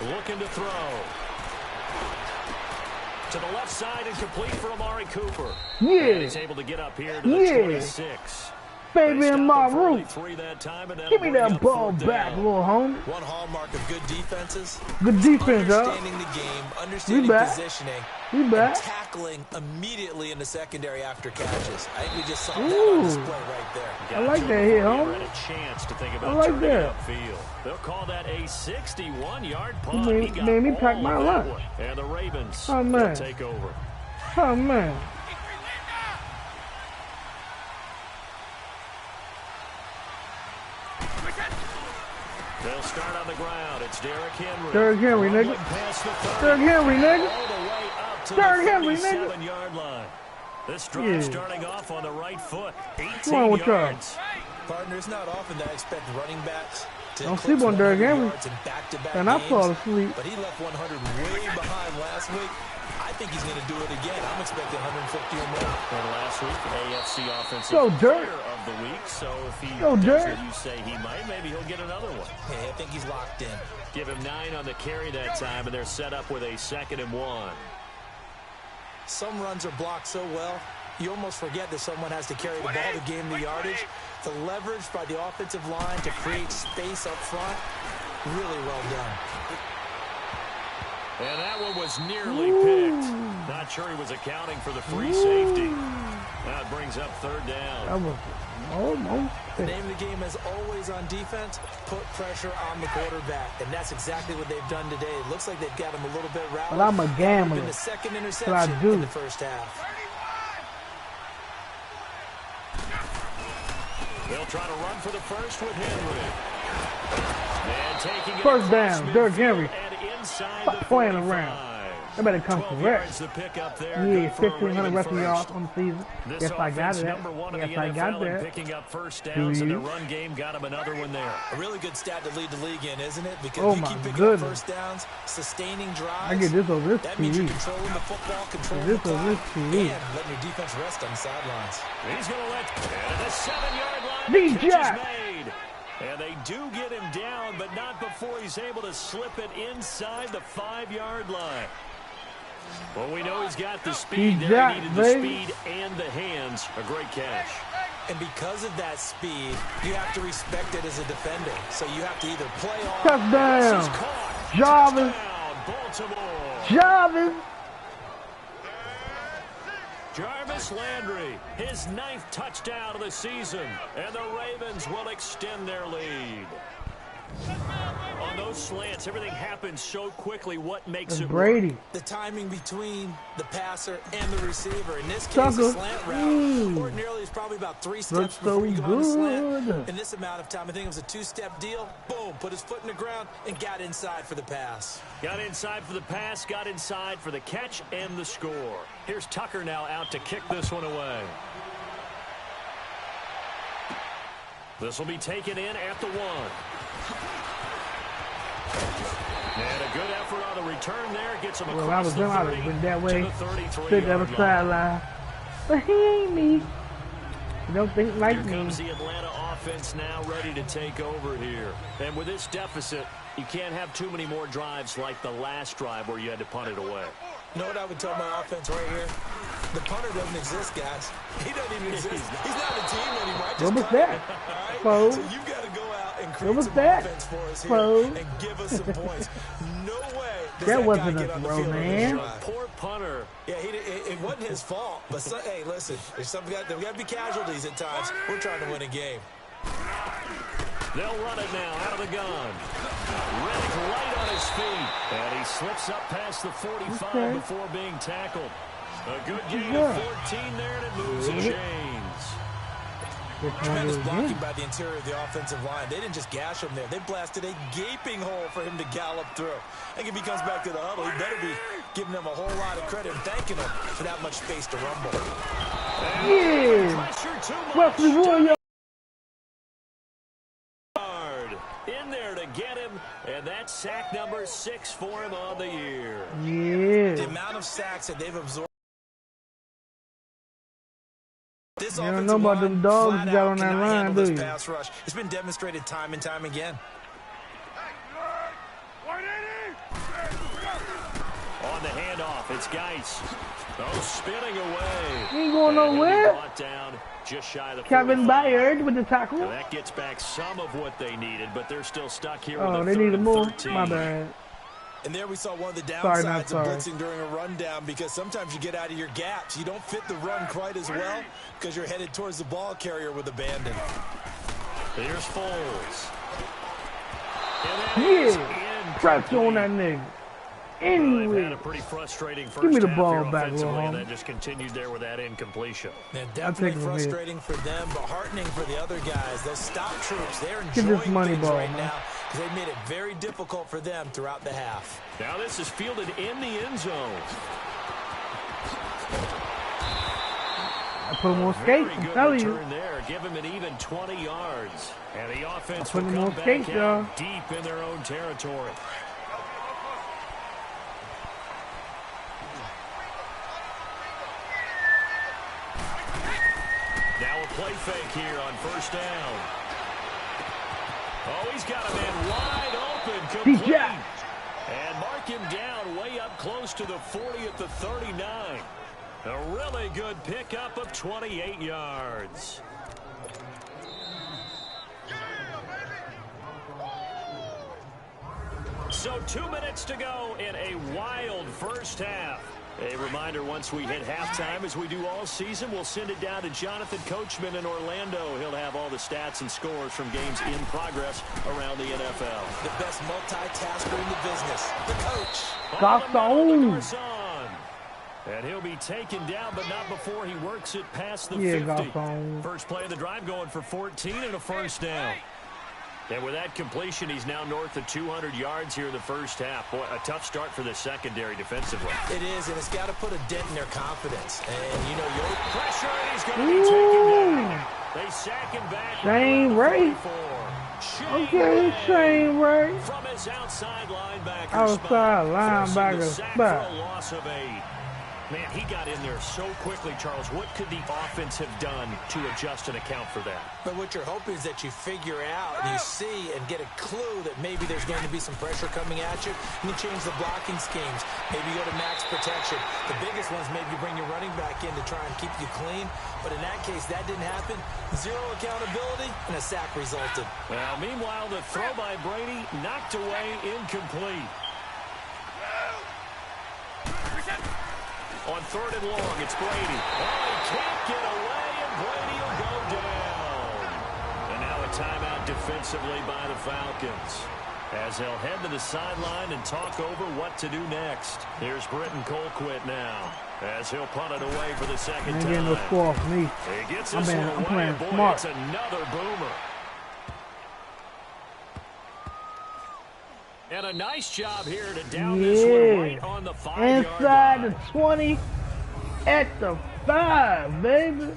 Looking to throw. To the left side and complete for Amari Cooper. Yeah. And he's able to get up here to the 26. Baby in my room. Give me that ball back, little homie. One hallmark of good defenses. Good defense, understanding the game, understanding positioning, and tackling immediately in the secondary after catches. I think we just saw that on display right there. I like that hit, homie. A chance to think about I like that. Upfield. They'll call that a 61-yard punt. He made me pack my lunch. And the Ravens take over. Oh, man. They'll start on the ground. It's Derrick Henry. Derrick Henry, nigga. Derrick Henry, nigga. Derrick Henry, nigga. 7-yard line. This drive starting off on the right foot. 18 yards. Partner, it's not often that I expect running backs to don't sleep on Derrick Henry. And I fall asleep. But he left 100 way behind last week. I think he's going to do it again. I'm expecting 150 or more. And last week, AFC Offensive Player of the Week. So if he does what you say he might, maybe he'll get another one. Yeah, I think he's locked in. Give him 9 on the carry that time, and they're set up with a 2nd and 1. Some runs are blocked so well, you almost forget that someone has to carry the ball to gain the yardage. The leverage by the offensive line to create space up front, really well done. And that one was nearly picked. Not sure he was accounting for the free safety. That brings up 3rd down. That was almost. The name of the game is always on defense, put pressure on the quarterback. And that's exactly what they've done today. It looks like they've got him a little bit rattled. But I'm a gambler. The 2nd interception in the first half. They'll try to run for the first with Henry. And taking it first down, Derrick Henry. Stop playing around. They better come correct. Yeah, 1,500 rushing yards on the season. Yes, I got it. Yes, I got that. Picking up first downs in the run game, got him another one there. A really good stat to lead the league in, isn't it? Because you keep picking up first downs, sustaining drives. I get this over this That TV. means you're controlling the football, controlling this the clock, over this TV. and letting your defense rest on the sidelines. He's going to let the 7-yard line. D-Jack. And they do get him down, but not before he's able to slip it inside the 5-yard line. Well, we know he's got the speed there. He needed the speed and the hands. A great catch. And because of that speed, you have to respect it as a defender. So you have to either play off. Touchdown. Jarvis. Baltimore. Jarvis. Jarvis Landry, his 9th touchdown of the season, and the Ravens will extend their lead. On those slants, everything happens so quickly. What makes it Brady? Work? The timing between the passer and the receiver. In this case, a slant route ordinarily is probably about 3 steps before you go on the slant. In this amount of time, I think it was a 2-step deal. Boom, put his foot in the ground and got inside for the pass. Got inside for the pass, got inside for the catch and the score. Here's Tucker now out to kick this one away. This will be taken in at the 1. And a good effort on the return there. Gets him across the 30 I was been that way. to the 33-yard Sit on the sideline. But he ain't me. You don't think like Here me. comes the Atlanta offense now ready to take over here. And with this deficit, you can't have too many more drives like the last drive where you had to punt it away. You know what I would tell my offense right here? The punter doesn't exist, guys. He doesn't even exist. He's not a team anymore. What was that? Right? So you've got to go out and create some offense for us here and give us some points. No way does that wasn't guy a get on the throw, field man. Poor punter. Yeah, it wasn't his fault. But, hey, listen, there's got to be casualties at times. We're trying to win a game. They'll run it now out of the gun. Reddick right on his feet. And he slips up past the 45 before being tackled. A good gain of 14 there, and it moves the chains. Tremendous blocking by the interior of the offensive line. They didn't just gash him there. They blasted a gaping hole for him to gallop through. I think if he comes back to the huddle, he better be giving them a whole lot of credit and thanking them for that much space to rumble. Pressure too much. In there to get him, and that's sack number 6 for him on the year. Yeah. The amount of sacks that they've absorbed. This you don't know about them dogs you got on that line, do you? Pass rush. It's been demonstrated time and time again. On the handoff, it's Geis. Oh, spinning away. He ain't going nowhere. Brought down just shy of the Kevin 45. Bayard with the tackle. Now that gets back some of what they needed, but they're still stuck here. Oh, with they need to move. 13. My bad. And there we saw one of the downsides of blitzing during a rundown, because sometimes you get out of your gaps. You don't fit the run quite as well because you're headed towards the ball carrier with abandon. Here's Foles. Yeah. Pressure on that nigga. Anyway, had a pretty frustrating first give me the half ball here back, offensively, and then just continued there with that incompletion. Yeah, definitely frustrating for them, but heartening for the other guys. Those stop troops, they're Give enjoying this money things ball, right man. now because they made it very difficult for them throughout the half. Now this is fielded in the end zone. I put him on skates, I'm telling you. There. Give him an even 20 yards. And the offense put will him come on back skates, y'all. out deep in their own territory. Now a play fake here on first down. Oh, he's got a man wide open, complete. And mark him down way up close to the 40 at the 39. A really good pickup of 28 yards. So 2 minutes to go in a wild first half. A reminder, once we hit halftime, as we do all season, we'll send it down to Jonathan Coachman in Orlando. He'll have all the stats and scores from games in progress around the NFL. The best multitasker in the business, the coach. Garcon. And he'll be taken down, but not before he works it past the 50. Garcon. First play of the drive going for 14 and a first down. And with that completion, he's now north of 200 yards here in the first half. Boy, a tough start for the secondary defensively. It is, and it's got to put a dent in their confidence. And, you know, your pressure, and he's going to be taken down. They sack him back. Shane Ray. Okay, Shane Ray. From his outside linebacker spot. For a loss of 8. Man, he got in there so quickly, Charles. What could the offense have done to adjust and account for that? But what you're hoping is that you figure out and you see and get a clue that maybe there's going to be some pressure coming at you. You can change the blocking schemes. Maybe go to max protection. The biggest one's maybe bring your running back in to try and keep you clean. But in that case, that didn't happen. Zero accountability, and a sack resulted. Well, meanwhile, the throw by Brady knocked away, incomplete. On third and long, it's Brady. Oh, he can't get away, and Brady will go down. And now a timeout defensively by the Falcons, as they'll head to the sideline and talk over what to do next. Here's Britton Colquitt now, as he'll punt it away for the second time. Ain't getting no score off me. He gets this one away. I'm playing Boy, smart. it's another boomer. And a nice job here to down this one right on the 5-yard inside line. the 20 at the 5, baby.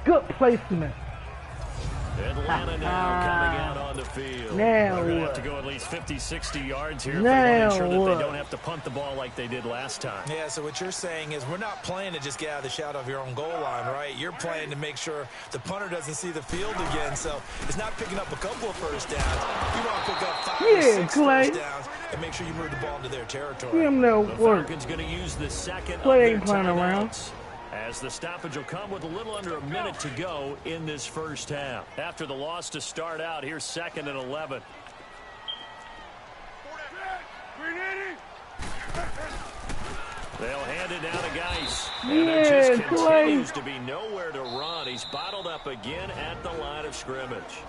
Good placement. Atlanta now coming out on the field. Now They're going to have what? to go at least 50, 60 yards here if Now they want to ensure that what? they don't have to punt the ball like they did last time. Yeah, so what you're saying is we're not playing to just get out of the shadow of your own goal line, right? You're playing to make sure the punter doesn't see the field again. So it's not picking up a couple of first downs. You want to pick up 5 or 6 Clay. first downs and make sure you move the ball into their territory. Him no The work. Falcons going to use the second Clay of ain't their playing around. timeouts, as the stoppage will come with a little under a minute to go in this first half. After the loss to start out, here's 2nd and 11. They'll hand it down to Geis. And there just continues to be nowhere to run. He's bottled up again at the line of scrimmage.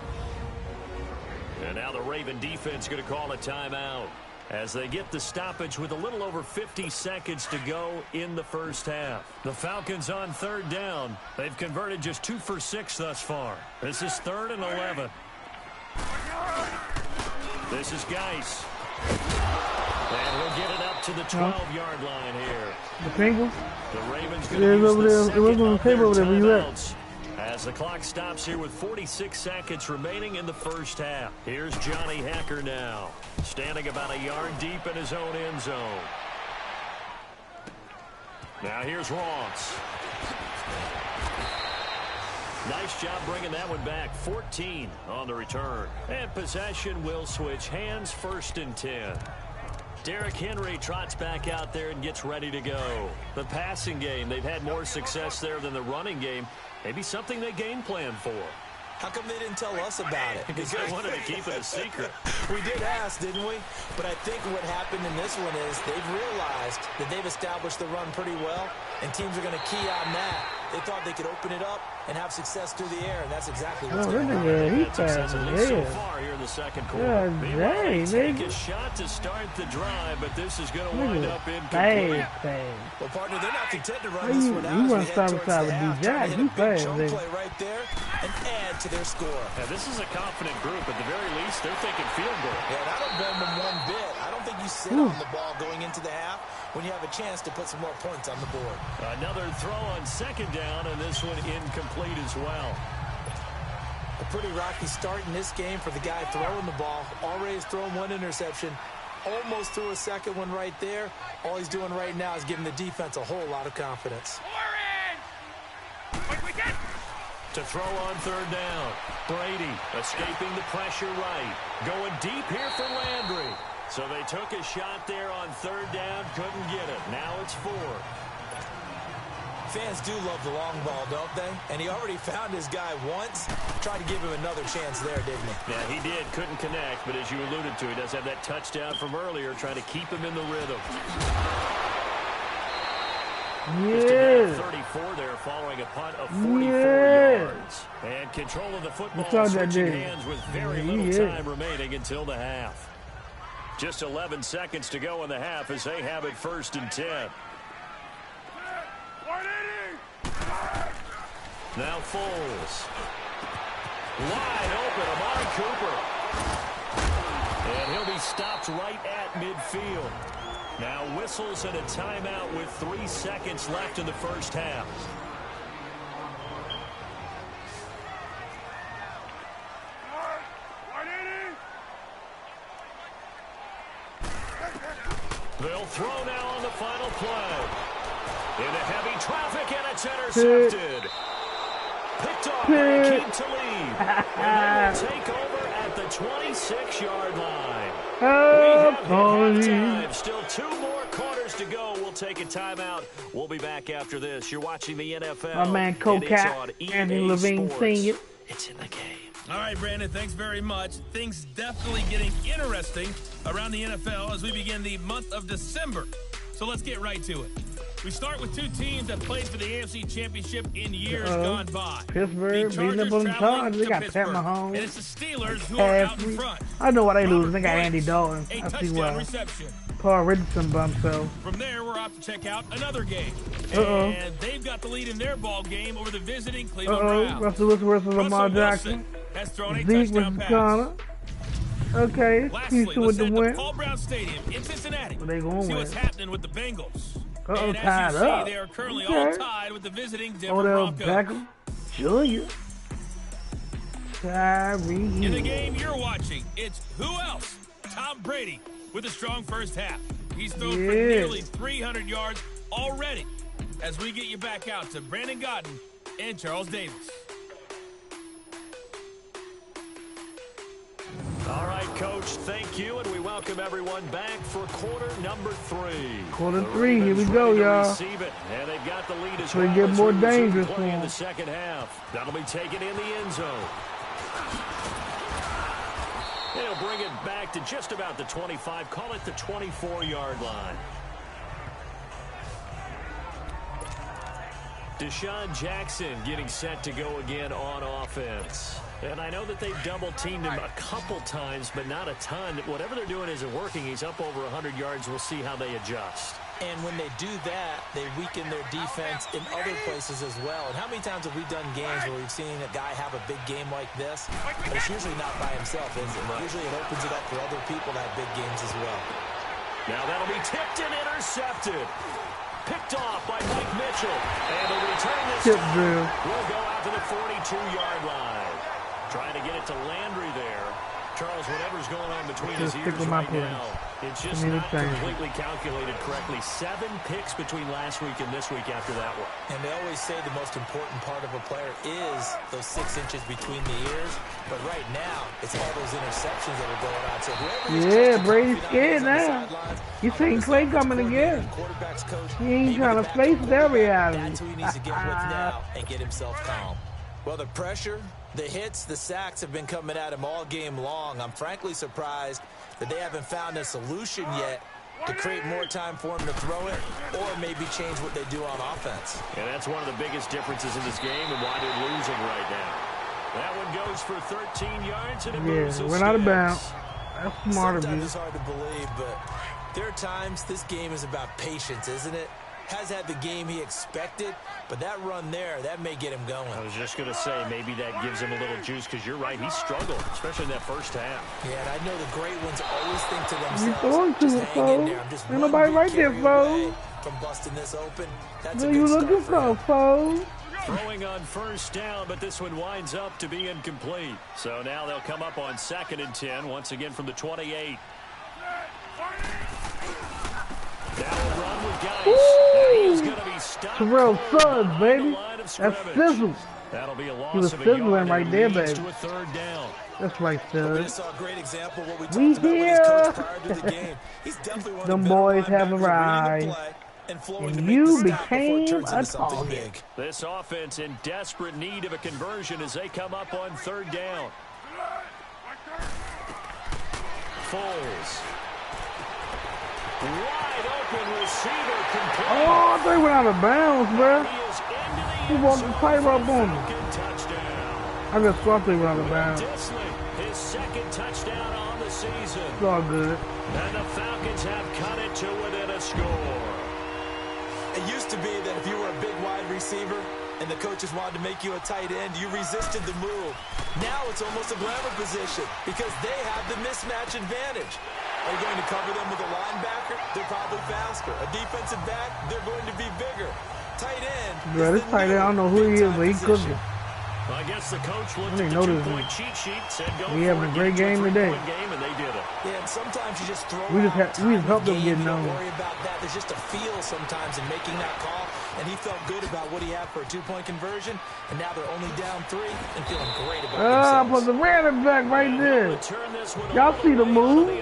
And now the Raven defense going to call a timeout as they get the stoppage with a little over 50 seconds to go in the first half. The Falcons on 3rd down. They've converted just 2 for 6 thus far. This is 3rd and 11. This is Geis. And we'll get it up to the 12-yard line here. The Penguins? The Ravens going to use the second of their timeouts as the clock stops here with 46 seconds remaining in the first half. Here's Johnny Hacker now, standing about a yard deep in his own end zone. Now here's Ross. Nice job bringing that one back. 14 on the return. And possession will switch hands, 1st and 10. Derrick Henry trots back out there and gets ready to go. The passing game, they've had more success there than the running game. Maybe something they game plan for. How come they didn't tell us about it? Because they wanted to keep it a secret. We did ask, didn't we? But I think what happened in this one is they've realized that they've established the run pretty well, and teams are going to key on that. They thought they could open it up and have success through the air, and that's exactly what's going to happen. He passed So far here in the second quarter. Yeah, Take a shot to start the drive, but this is going to wind up incomplete. Well, partner, they're not content to run this one out. You As we want head to towards the half, trying to hit a big chunk fast, play right there and add to their score. Now, this is a confident group. At the very least, they're thinking field goal. Yeah, and I don't blame them one bit. I don't think you sit on the ball going into the half when you have a chance to put some more points on the board. Another throw on 2nd down, and this one incomplete as well. A pretty rocky start in this game for the guy throwing the ball. Already has thrown 1 interception. Almost threw a second one right there. All he's doing right now is giving the defense a whole lot of confidence. To throw on 3rd down. Brady escaping the pressure right. Going deep here for Landry. So they took a shot there on 3rd down. Couldn't get it. Now it's 4. Fans do love the long ball, don't they? And he already found his guy once. Tried to give him another chance there, didn't he? Yeah, he did. Couldn't connect, but as you alluded to, he does have that touchdown from earlier, trying to keep him in the rhythm. Just a 34 there following a punt of 44 yards. And control of the football switching hands with very little time remaining until the half. Just 11 seconds to go in the half as they have it 1st and 10. Now Foles. Wide open, Amari Cooper. And he'll be stopped right at midfield. Now whistles and a timeout with 3 seconds left in the first half. They'll throw now on the final play. Into heavy traffic, and it's intercepted. Picked off by Akeem Talib. And they will take over at the 26-yard line. We have halftime. Still 2 more quarters to go. We'll take a timeout. We'll be back after this. You're watching the NFL. My man Cocat, Andy Levine Sr. It's in the game. All right, Brandon, thanks very much. Things definitely getting interesting around the NFL as we begin the month of December. So let's get right to it. We start with 2 teams that played for the AFC Championship in years gone by. Pittsburgh beating up on the Chargers. They got Pat Mahomes. And it's the Steelers who are out in front. I know why they lose. They got Andy Dalton. A I see touchdown why. reception. Paul Richardson by himself. From there, we're off to check out another game. And they've got the lead in their ball game over the visiting Cleveland Browns. Russell Wilson versus Lamar Jackson. Has thrown a Zeke touchdown versus pass. Connor. Okay, Lastly, Houston with let's the head to win. Paul Brown Stadium in Cincinnati. They gonna See win. what's happening with the Bengals. Uh-oh, And tied as you see, up. they are currently Okay. all tied with the visiting Denver Odell Broncos. Beckham. Junior. In the game you're watching, it's who else? Tom Brady with a strong first half. He's thrown for nearly 300 yards already. As we get you back out to Brandon Godden and Charles Davis. All right, Coach, thank you, and we welcome everyone back for quarter number 3. Quarter 3, here we go, y'all. And they've got the lead as we get more dangerous in the second half. That'll be taken in the end zone. They'll bring it back to just about the 25, call it the 24-yard line. Deshaun Jackson getting set to go again on offense. And I know that they've double-teamed him a couple times, but not a ton. Whatever they're doing isn't working. He's up over 100 yards. We'll see how they adjust. And when they do that, they weaken their defense in other places as well. And how many times have we done games where we've seen a guy have a big game like this? But it's usually not by himself, is it? Usually it opens it up for other people to have big games as well. Now that'll be tipped and intercepted. Picked off by Mike Mitchell. And the return this time will go out to the 42-yard line. Trying to get it to Landry there. Charles, whatever's going on between his ears right now, it's just not completely calculated correctly. 7 picks between last week and this week after that one. And they always say the most important part of a player is those 6 inches between the ears. But right now, it's all those interceptions that are going on. So whoever Brady's scared now. He's seen Clay coming again. He ain't trying to face that reality. That's who he needs to get with now and get himself calm. Well, the pressure, the hits, the sacks have been coming at him all game long. I'm frankly surprised that they haven't found a solution yet to create more time for him to throw it or maybe change what they do on offense. And that's one of the biggest differences in this game and why they're losing right now. That one goes for 13 yards and it moves went out of bounds. That's smart of you. Sometimes it's hard to believe, but there are times this game is about patience, isn't it? Has had the game he expected, but that run there, that may get him going. I was just going to say, maybe that gives him a little juice, because you're right, he struggled, especially in that first half. Yeah, and I know the great ones always think to themselves, you throwing to it, Fo. Ain't nobody right there, Fo. From busting this open, that's what are you looking for, Fo? Throwing on first down, but this one winds up to be incomplete. So now they'll come up on 2nd and 10, once again from the 28. Now a run with Geis. He's going to be stopped. Terrell Suggs, baby. That's sizzle. That'll be a loss. He was sizzling right there, baby. To a 3rd down. That's right, Suggs. We just saw a great example of what we talked about with his coach prior to the game. He's definitely one of the them boys have arrived. And you became a target. This offense in desperate need of a conversion as they come up on 3rd down. Foles. Wide open receiver complete. Oh, they went out of bounds, bro. He walked the tightrope on him. I just thought they went out of bounds. His 2nd touchdown on the season. It's all good. And the Falcons have cut it to within a score. It used to be that if you were a big wide receiver and the coaches wanted to make you a tight end, you resisted the move. Now it's almost a glamour position because they have the mismatch advantage. Are you going to cover them with a linebacker? They're probably faster. A defensive back? They're going to be bigger. Tight end. Yeah, this tight end, I don't know who he is, but he's cooking. Well, I guess the coach looked at the 2-point cheat sheet, said go we having a great game today. And they did it. Yeah, and sometimes you just throw we just helped them get known. Don't worry about that. There's just a feel sometimes in making that call, and he felt good about what he had for a 2-point conversion, and now they're only down 3 and feeling great about themselves. But the running back right there. Y'all see the move?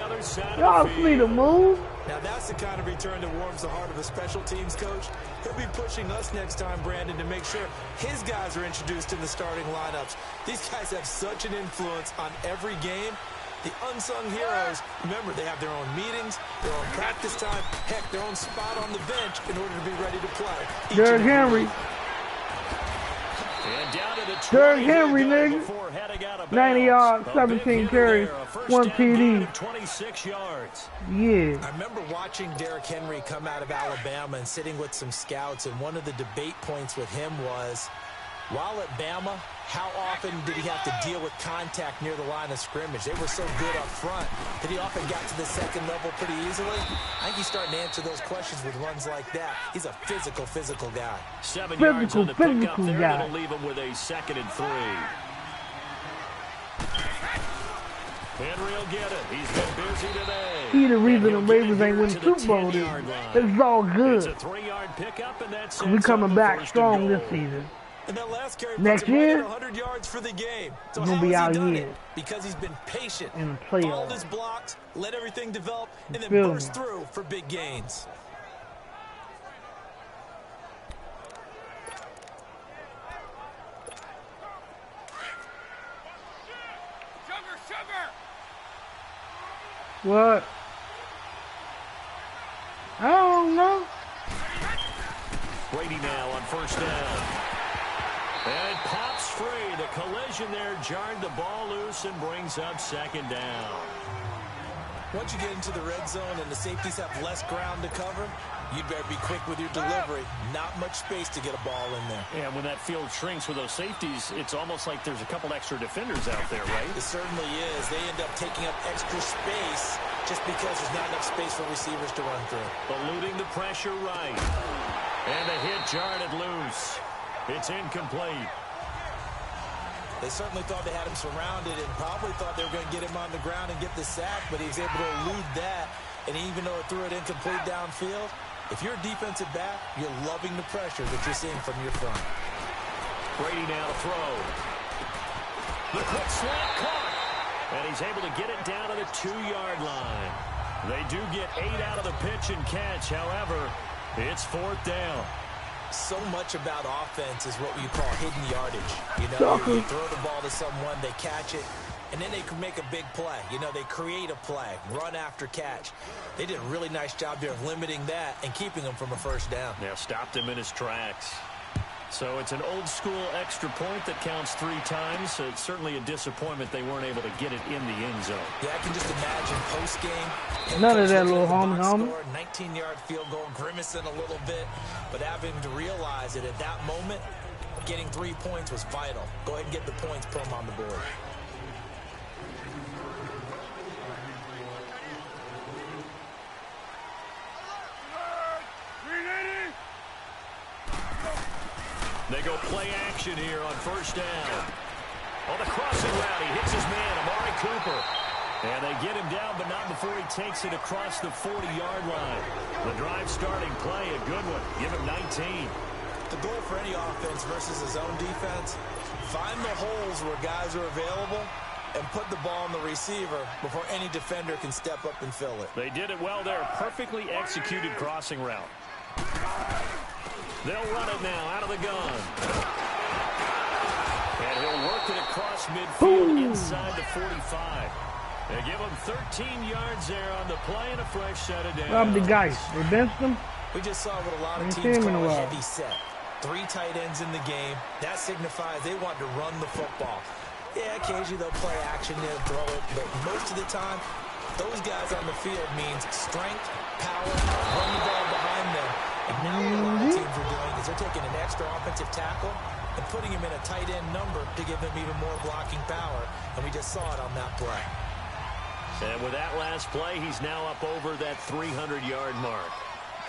Y'all see the move? Now that's the kind of return that warms the heart of a special teams coach. He'll be pushing us next time, Brandon, to make sure his guys are introduced in the starting lineups. These guys have such an influence on every game. The unsung heroes, remember, they have their own meetings, their own practice time, heck, their own spot on the bench in order to be ready to play. Derrick Henry. Derrick Henry, nigga. 90 yards, 17 carries, 1 TD. 26 yards. Yeah. I remember watching Derrick Henry come out of Alabama and sitting with some scouts, and one of the debate points with him was, While at Bama, how often did he have to deal with contact near the line of scrimmage? They were so good up front that he often got to the second level pretty easily. I think he's starting to answer those questions with runs like that. He's a physical guy. 7 yards on the pickup there. That'll leave him with a 2nd and 3. Henry will get it. He's been busy today. He the reason the Ravens ain't win the Super Bowl. It's all good. It's a 3-yard pickup, and that's we coming back strong this season. And that last carry next year, 100 yards for the game. So gonna be out here because he's been patient, in the playoffs. Followed his blocks, let everything develop, and then burst through for big gains. What? I don't know. Brady now on 1st down. And pops free. The collision there jarred the ball loose and brings up 2nd down. Once you get into the red zone and the safeties have less ground to cover, you'd better be quick with your delivery. Not much space to get a ball in there. Yeah, when that field shrinks with those safeties, it's almost like there's a couple extra defenders out there, right? It certainly is. They end up taking up extra space just because there's not enough space for receivers to run through. Eluding the pressure right. And the hit jarred it loose. It's incomplete. They certainly thought they had him surrounded and probably thought they were going to get him on the ground and get the sack, but he was able to elude that. And even though it threw it incomplete downfield, if you're a defensive back, you're loving the pressure that you're seeing from your front. Brady now to throw. The quick slant caught. And he's able to get it down to the 2-yard line. They do get 8 out of the pitch and catch. However, it's 4th down. So much about offense is what you call hidden yardage. You know, you throw the ball to someone, they catch it, and then they can make a big play. You know, they create a play, run after catch. They did a really nice job there of limiting that and keeping him from a 1st down. Yeah, stopped him in his tracks. So it's an old-school extra point that counts 3 times. So it's certainly a disappointment they weren't able to get it in the end zone. Yeah, I can just imagine post-game. None of that little homie. 19-yard field goal, grimacing a little bit, but having to realize that at that moment, getting 3 points was vital. Go ahead and get the points, put them on the board. They go play action here on 1st down. On the crossing route, he hits his man, Amari Cooper. And they get him down, but not before he takes it across the 40-yard line. The drive starting play, a good one. Give him 19. The goal for any offense versus his own defense, find the holes where guys are available and put the ball on the receiver before any defender can step up and fill it. They did it well there. Perfectly executed crossing route. They'll run it now out of the gun. And he'll work it across midfield inside the 45. They give him 13 yards there on the play and a fresh set of downs. Rob the guys. They benched him. We just saw what a lot of teams call a heavy set. 3 tight ends in the game. That signifies they want to run the football. Yeah, occasionally they'll play action, they'll throw it, but most of the time, those guys on the field means strength, power, run the ball behind them. And now what a lot of teams are doing is they're taking an extra offensive tackle and putting him in a tight end number to give them even more blocking power. And we just saw it on that play. And with that last play, he's now up over that 300-yard mark.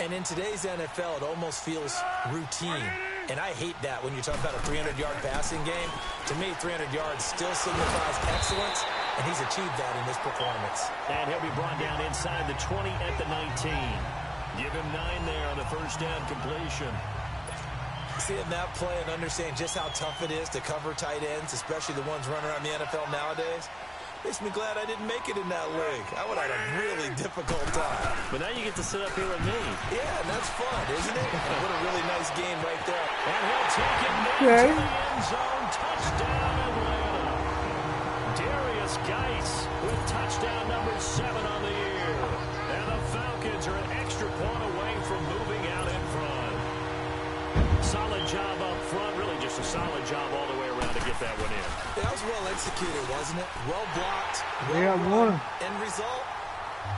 And in today's NFL, it almost feels routine. And I hate that when you talk about a 300-yard passing game. To me, 300 yards still signifies excellence, and he's achieved that in this performance. And he'll be brought down inside the 20 at the 19. Give him 9 there on the 1st down completion. Seeing that play and understanding just how tough it is to cover tight ends, especially the ones running around the NFL nowadays, makes me glad I didn't make it in that league. I would have had a really difficult time. But now you get to sit up here with me. Yeah, and that's fun, isn't it? What a really nice game right there. And he'll take it into the end zone. Touchdown, Atlanta. Darius Geis with touchdown number 7 on the year. And the Falcons are an extra point away from moving out in front. Solid job up front. Really just a solid job all the way around to get that one in. That was well executed, wasn't it? Well blocked. Well run. End result,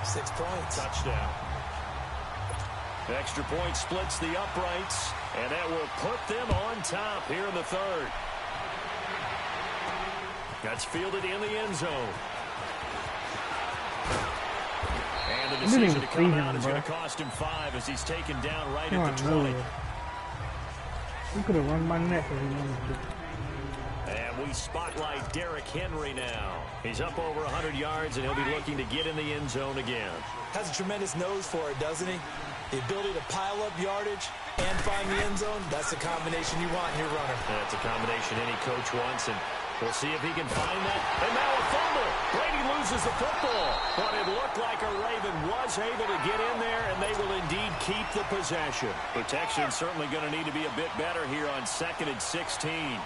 6 points. Touchdown. Extra point splits the uprights. And that will put them on top here in the third. That's fielded in the end zone. And the decision to come out is going to cost him 5 as he's taken down right at the 20. He could have run my neck if he wanted to. And we spotlight Derrick Henry now. He's up over 100 yards, and he'll be looking to get in the end zone again. Has a tremendous nose for it, doesn't he? The ability to pile up yardage and find the end zone, that's the combination you want in your runner. That's a combination any coach wants, and we'll see if he can find that. And now a fumble. Brady loses the football. But it looked like a Raven was able to get in there, and they will indeed keep the possession. Protection certainly going to need to be a bit better here on 2nd and 16.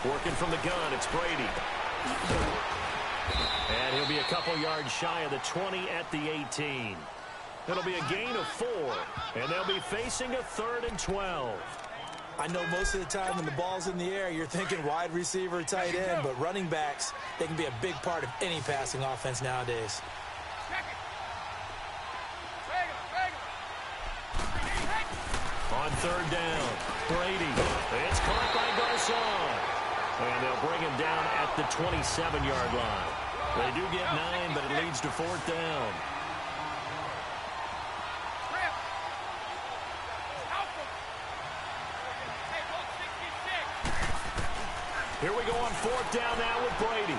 Working from the gun, it's Brady. And he'll be a couple yards shy of the 20 at the 18. It'll be a gain of 4, and they'll be facing a 3rd and 12. I know most of the time when the ball's in the air, you're thinking wide receiver, tight end, but running backs, they can be a big part of any passing offense nowadays. On 3rd down, Brady. It's caught by Garcon. And they'll bring him down at the 27-yard line. They do get 9, but it leads to 4th down. Here we go on 4th down now with Brady.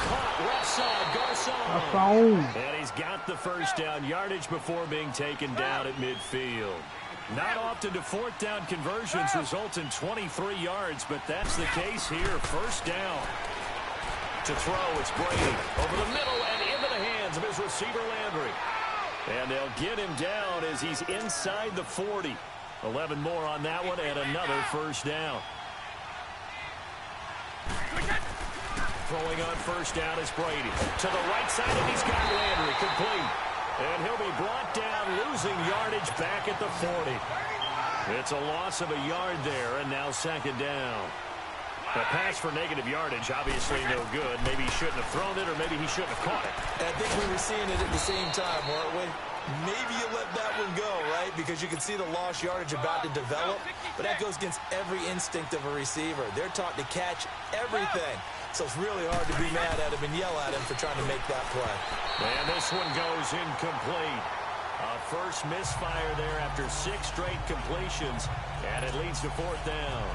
Caught left side, Garcon. And he's got the first down yardage before being taken down at midfield. Not often do 4th down conversions result in 23 yards, but that's the case here. 1st down. To throw, it's Brady. Over the middle and into the hands of his receiver, Landry. And they'll get him down as he's inside the 40. 11 more on that one and another 1st down. Throwing on 1st down is Brady. To the right side, and he's got Landry complete. And he'll be brought down, losing yardage back at the 40. It's a loss of a yard there, and now 2nd down. A pass for negative yardage, obviously no good. Maybe he shouldn't have thrown it, or maybe he shouldn't have caught it. I think we were seeing it at the same time, weren't we? Maybe you let that one go, right? Because you can see the lost yardage about to develop. But that goes against every instinct of a receiver. They're taught to catch everything. So it's really hard to be mad at him and yell at him for trying to make that play. And this one goes incomplete. A first misfire there after 6 straight completions. And it leads to 4th down.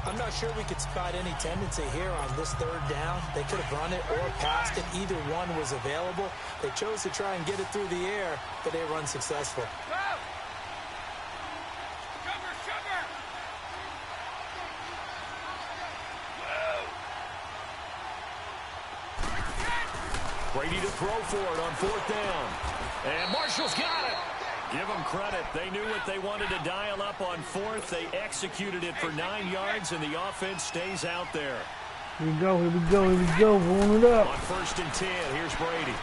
I'm not sure we could spot any tendency here on this 3rd down. They could have run it or passed it. Either one was available. They chose to try and get it through the air, but they were unsuccessful. Brady to throw for it on 4th down. And Marshall's got it. Give them credit. They knew what they wanted to dial up on 4th. They executed it for 9 yards, and the offense stays out there. Here we go, here we go, here we go. Warm it up. On 1st and 10, here's Brady.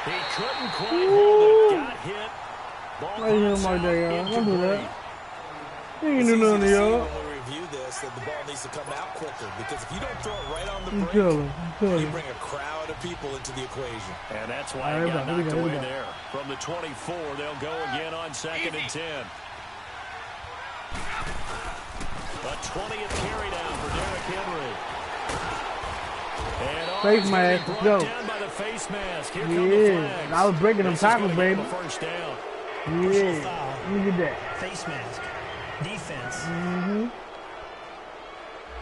He couldn't quite hold it. Got hit. Ball Right here, my day, y'all. Don't do that. You ain't do nothing, y'all. That the ball needs to come out quicker, because if you don't throw it right on the break, you bring a crowd of people into the equation. And that's why he got knocked away there. From the 24, they'll go again on 2nd and 10. A 20th carry down for Derrick Henry. And face mask, let's go. Down by the face mask. Here yeah, I was breaking them tackles, baby. First down. Yeah, let me get that. Face mask. Defense. Mm-hmm.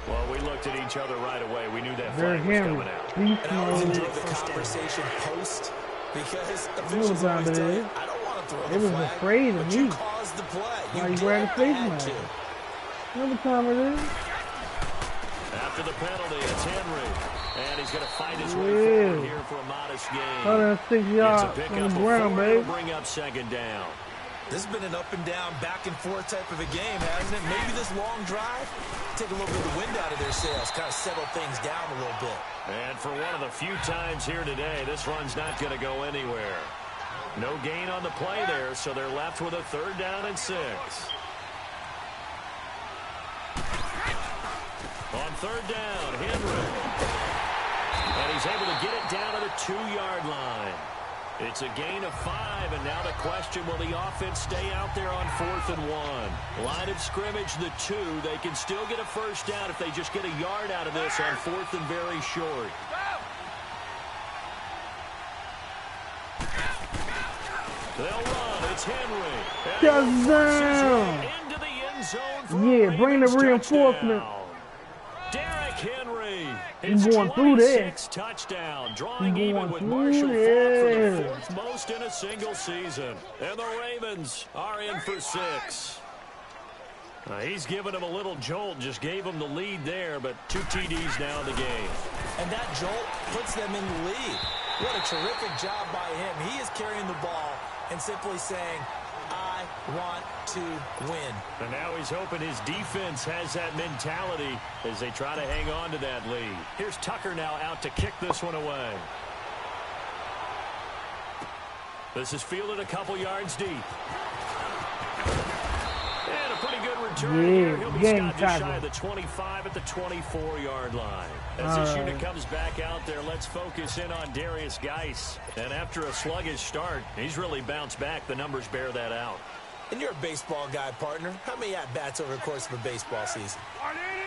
Well, we looked at each other right away. We knew that flag was coming out. And I always enjoyed the conversation post, because officials always tell you, I don't want to throw the flag, was afraid of but me. you caused the play. Why you wearing a face mask? Another time it is. After the penalty, it's Henry. And he's going to fight his way forward here for a modest gain. 106 yards on the ground, baby. Bring up 2nd down. This has been an up-and-down, back-and-forth type of a game, hasn't it? Maybe this long drive, take a little bit of the wind out of their sails, kind of settle things down a little bit. And for one of the few times here today, this run's not going to go anywhere. No gain on the play there, so they're left with a 3rd down and 6. On 3rd down, Henry. And he's able to get it down to the 2-yard line. It's a gain of 5, and now the question, will the offense stay out there on 4th and 1? Line of scrimmage, the 2. They can still get a first down if they just get a yard out of this on 4th and very short. They'll run. It's Henry. Touchdown! Into the end zone for Yeah, bring the reinforcement. Derrick Henry. He's His going through there. 26th touchdown, drawing He's even going with through Marshall there. Faulk for the 4th most in a single season. And the Ravens are in for 6. He's given him a little jolt, just gave him the lead there, but 2 TDs now in the game. And that jolt puts them in the lead. What a terrific job by him. He is carrying the ball and simply saying, I want to win. And now he's hoping his defense has that mentality as they try to hang on to that lead. Here's Tucker now out to kick this one away. This is fielded a couple yards deep. And a pretty good return here. He'll be stopped just shy of the 25 at the 24-yard line. As this unit comes back out there, let's focus in on Darius Geis. And after a sluggish start, he's really bounced back. The numbers bear that out. And you're a baseball guy, partner. How many at-bats over the course of a baseball season?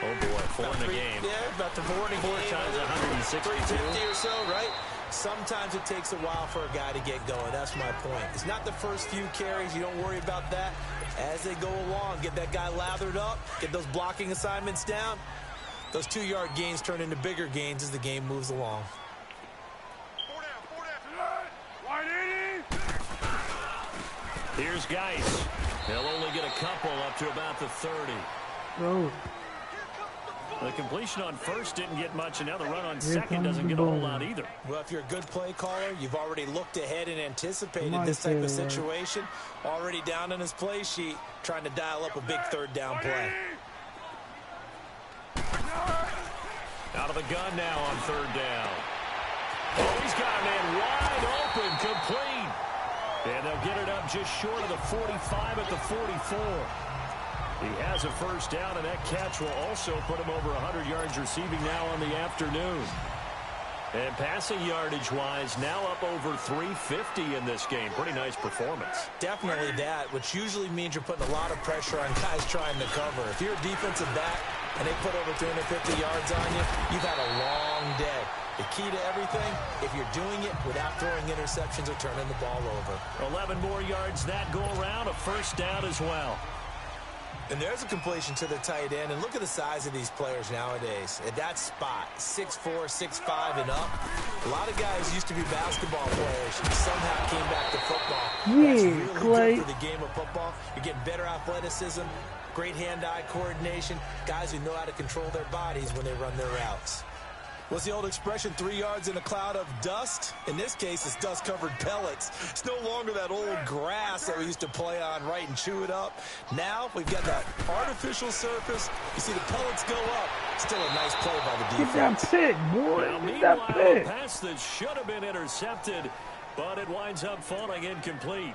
Oh, boy, 4 in the game. Yeah, about the 4 in a 4 game. times 162. 350 or so, right? Sometimes it takes a while for a guy to get going. That's my point. It's not the first few carries. You don't worry about that. As they go along, get that guy lathered up, get those blocking assignments down. Those 2-yard gains turn into bigger gains as the game moves along. Here's Geis. They'll only get a couple up to about the 30. Oh. The completion on first didn't get much, and now the run on second doesn't get a whole lot either. Well, if you're a good play caller, you've already looked ahead and anticipated this type of situation. Already down on his play sheet, trying to dial up a big 3rd down play. Out of the gun now on 3rd down. Oh, he's got a man wide open, complete. And they'll get it up just short of the 45 at the 44. He has a first down, and that catch will also put him over 100 yards receiving now on the afternoon. And passing yardage-wise, now up over 350 in this game. Pretty nice performance. Definitely that, which usually means you're putting a lot of pressure on guys trying to cover. If you're a defensive back and they put over 350 yards on you, you've had a long day. The key to everything, if you're doing it without throwing interceptions or turning the ball over. 11 more yards that go around, a first down as well. And there's a completion to the tight end. And look at the size of these players nowadays. At that spot, 6'4", 6'5", and up. A lot of guys used to be basketball players and somehow came back to football. That's really good for the game of football. You're getting better athleticism, great hand-eye coordination, guys who know how to control their bodies when they run their routes. What's the old expression, 3 yards in a cloud of dust? In this case, it's dust-covered pellets. It's no longer that old grass that we used to play on, right, and chew it up. Now we've got that artificial surface. You see the pellets go up. Still a nice play by the defense. Get that pick, boy. Well, Get that pick. A pass that should have been intercepted, but it winds up falling incomplete.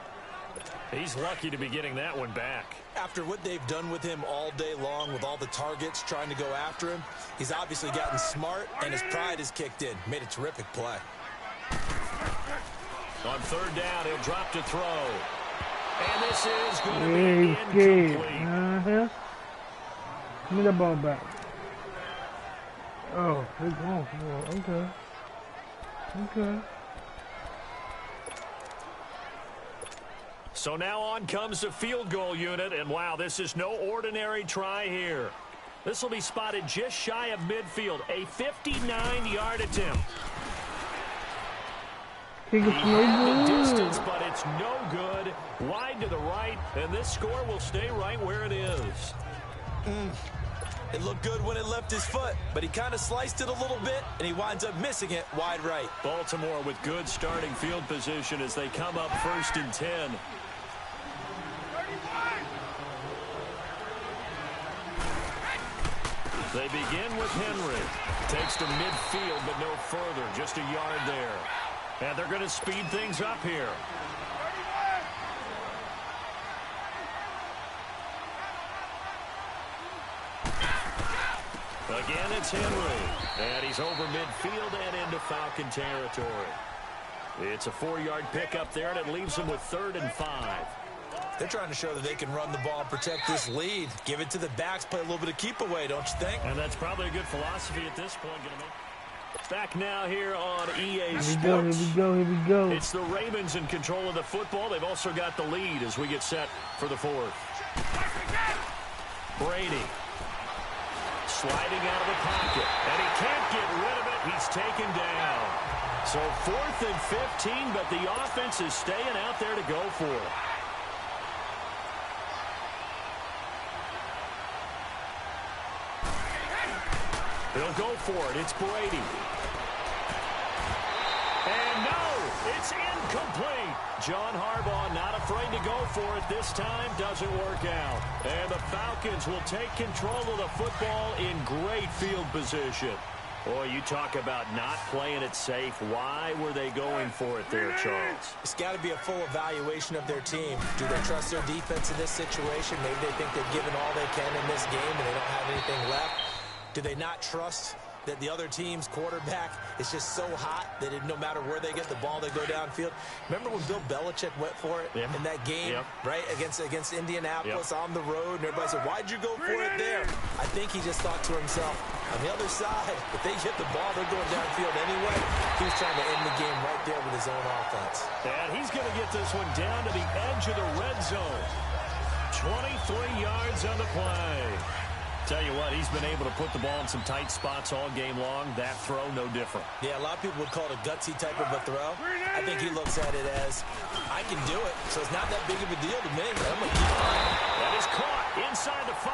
He's lucky to be getting that one back. After what they've done with him all day long with all the targets trying to go after him, he's obviously gotten smart and his pride has kicked in. Made a terrific play. On 3rd down, he'll drop to throw. And this is going to be incomplete. Give me the ball back. Oh, they're going for it. Okay. Okay. So now on comes the field goal unit, and wow, this is no ordinary try here. This will be spotted just shy of midfield, a 59-yard attempt. He had the distance, but it's no good. Wide to the right, and this score will stay right where it is. It looked good when it left his foot, but he kind of sliced it a little bit, and he winds up missing it wide right. Baltimore with good starting field position as they come up 1st and 10. They begin with Henry. Takes to midfield, but no further. Just a yard there. And they're going to speed things up here. Again, it's Henry. And he's over midfield and into Falcon territory. It's a 4-yard pickup there, and it leaves them with 3rd and 5. They're trying to show that they can run the ball and protect this lead. Give it to the backs, play a little bit of keep away, don't you think? And that's probably a good philosophy at this point. Back now here on EA Sports. Here we go. It's the Ravens in control of the football. They've also got the lead as we get set for the 4th. Brady sliding out of the pocket, and he can't get rid of it. He's taken down. So 4th and 15, but the offense is staying out there to go for it. They'll go for it. It's Brady. And no, it's incomplete. John Harbaugh not afraid to go for it this time. Doesn't work out. And the Falcons will take control of the football in great field position. Boy, you talk about not playing it safe. Why were they going for it there, Charles? It's got to be a full evaluation of their team. Do they trust their defense in this situation? Maybe they think they've given all they can in this game and they don't have anything left. Do they not trust that the other team's quarterback is just so hot that no matter where they get the ball, they go downfield? Remember when Bill Belichick went for it in that game, right, against Indianapolis on the road, and everybody said, why'd you go for it there? I think he just thought to himself, on the other side, if they hit the ball, they're going downfield anyway. He was trying to end the game right there with his own offense. And he's going to get this one down to the edge of the red zone. 23 yards on the play. Tell you what, he's been able to put the ball in some tight spots all game long. That throw, no different. Yeah, a lot of people would call it a gutsy type of a throw. I think he looks at it as, I can do it, so it's not that big of a deal to me. I'm going to keep fighting. That is caught inside the 5.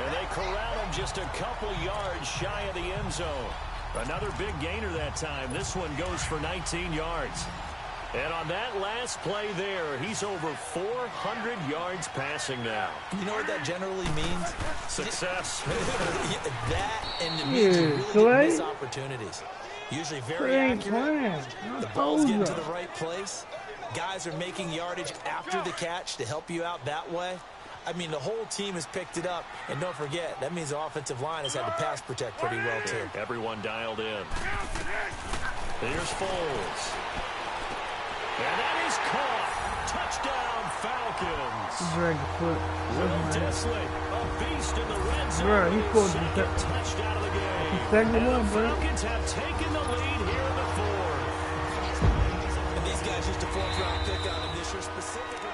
And they corral him just a couple yards shy of the end zone. Another big gainer that time. This one goes for 19 yards. And on that last play there, he's over 400 yards passing now. You know what that generally means? Success. That and it means you really miss opportunities. Usually very accurate. The ball's getting to the right place. Guys are making yardage after the catch to help you out that way. I mean, the whole team has picked it up. And don't forget, that means the offensive line has had to pass protect pretty well, too. Everyone dialed in. Here's Foles. And that is caught. Touchdown, Falcons. Will Dissly, a beast in the red zone. He scored the touchdown of the game. And the Falcons have taken the lead here in the 4th. And these guys used a 4th-round pick on him this year specifically.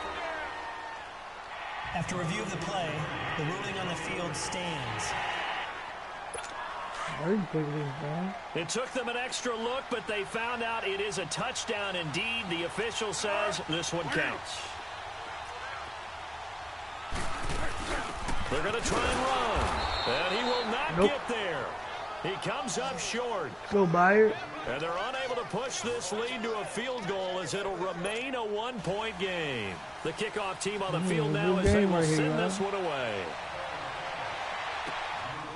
After review of the play, the ruling on the field stands. It took them an extra look, but they found out it is a touchdown indeed. The official says this one counts. They're going to try and run, and he will not get there. He comes up short. Go Byard. And they're unable to push this lead to a field goal as it'll remain a 1-point game. The kickoff team on the field now as they will send this one away.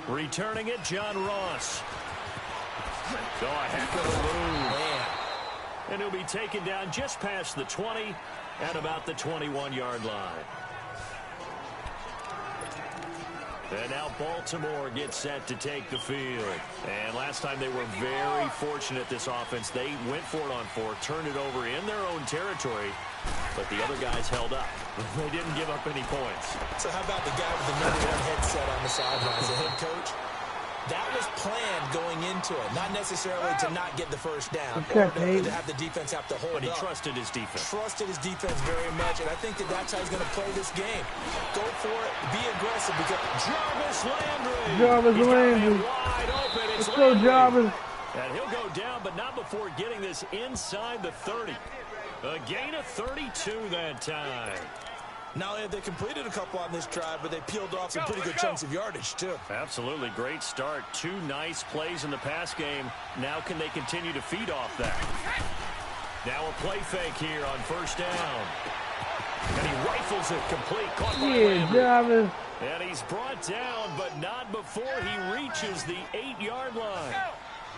Returning it, John Ross. Oh, a heck of a move. And he'll be taken down just past the 20 at about the 21-yard line. And now Baltimore gets set to take the field. And last time they were very fortunate, this offense. They went for it on 4, turned it over in their own territory, but the other guys held up. They didn't give up any points. So how about the guy with the #1 headset on the sidelines, the head coach? That was planned going into it, not necessarily to not get the first down or to have the defense have to hold up. But he trusted his defense. Trusted his defense very much, and I think that's how he's going to play this game. Go for it, be aggressive. Because Jarvis Landry. Wide open. Let's go, Jarvis. And he'll go down, but not before getting this inside the 30. A gain of 32 that time. Not only have they completed a couple on this drive, but they peeled off some pretty good chunks of yardage, too. Absolutely. Great start. 2 nice plays in the pass game. Now can they continue to feed off that? Now a play fake here on first down. And he rifles it complete. Caught by Landry. And he's brought down, but not before he reaches the 8-yard line.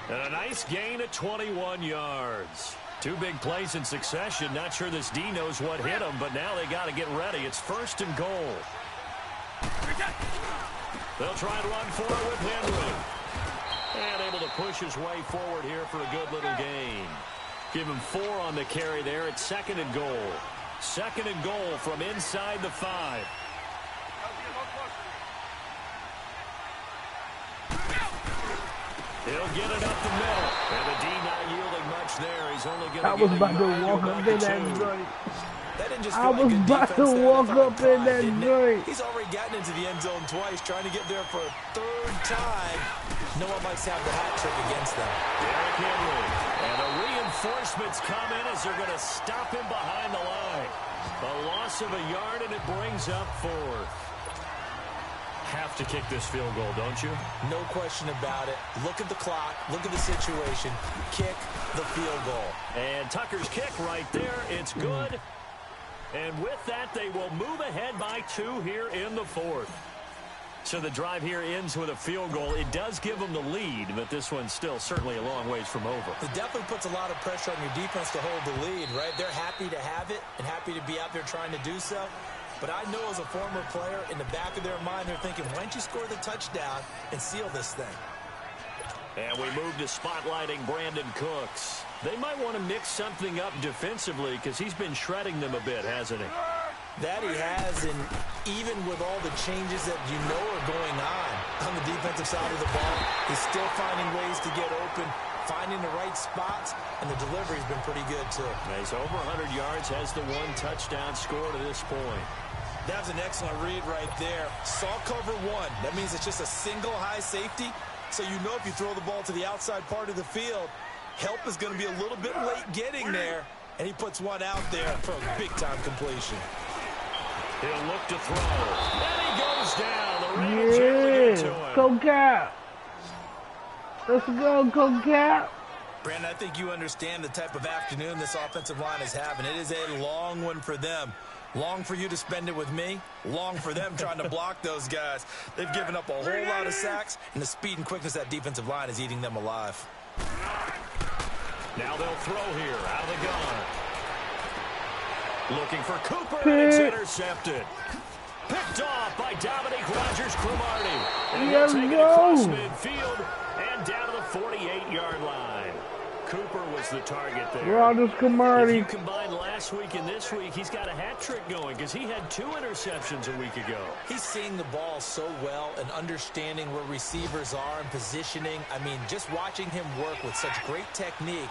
And a nice gain of 21 yards. 2 big plays in succession. Not sure this D knows what hit him, but now they got to get ready. It's 1st and goal. They'll try and run for it with Henry. And able to push his way forward here for a good little gain. Give him 4 on the carry there. It's 2nd and goal. 2nd and goal from inside the 5. He'll get it up the middle. And the D not yielding much there. He's only going to I was about to walk up in that joint. I was about to walk up in that joint. He's already gotten into the end zone twice, trying to get there for a 3rd time. No one likes to have the hat trick against them. Derrick Henry. And the reinforcements come in as they're going to stop him behind the line. A loss of a yard, and it brings up 4th. Have to kick this field goal, don't you? No question about it. Look at the clock. Look at the situation. Kick the field goal. And Tucker's kick right there. It's good. And with that, they will move ahead by 2 here in the 4th. So the drive here ends with a field goal. It does give them the lead, but this one's still certainly a long ways from over. It definitely puts a lot of pressure on your defense to hold the lead, right? They're happy to have it and happy to be out there trying to do so. But I know as a former player, in the back of their mind, they're thinking, why don't you score the touchdown and seal this thing? And we move to spotlighting Brandon Cooks. They might want to mix something up defensively because he's been shredding them a bit, hasn't he? That he has, and even with all the changes that you know are going on the defensive side of the ball, he's still finding ways to get open, finding the right spots, and the delivery's been pretty good, too. He's over 100 yards, has the 1 touchdown score to this point. That was an excellent read right there. Saw cover 1. That means it's just a single high safety. So you know if you throw the ball to the outside part of the field, help is going to be a little bit late getting there. And he puts one out there for a big-time completion. He'll look to throw. And he goes down. The Ravens able to get to him. Go Cap. Let's go Cap. Brandon, I think you understand the type of afternoon this offensive line is having. It is a long one for them. Long for you to spend it with me. Long for them trying to block those guys. They've given up a whole lot of sacks, and the speed and quickness of that defensive line is eating them alive. Now they'll throw here out of the gun. Looking for Cooper, and it's intercepted. Picked off by Dominique Rodgers-Cromartie. And he'll take it across midfield and down to the 48-yard line. Cooper was the target there. Rodgers-Cromartie. If you combine last week and this week, he's got a hat trick going because he had 2 interceptions a week ago. He's seeing the ball so well and understanding where receivers are and positioning. I mean, just watching him work with such great technique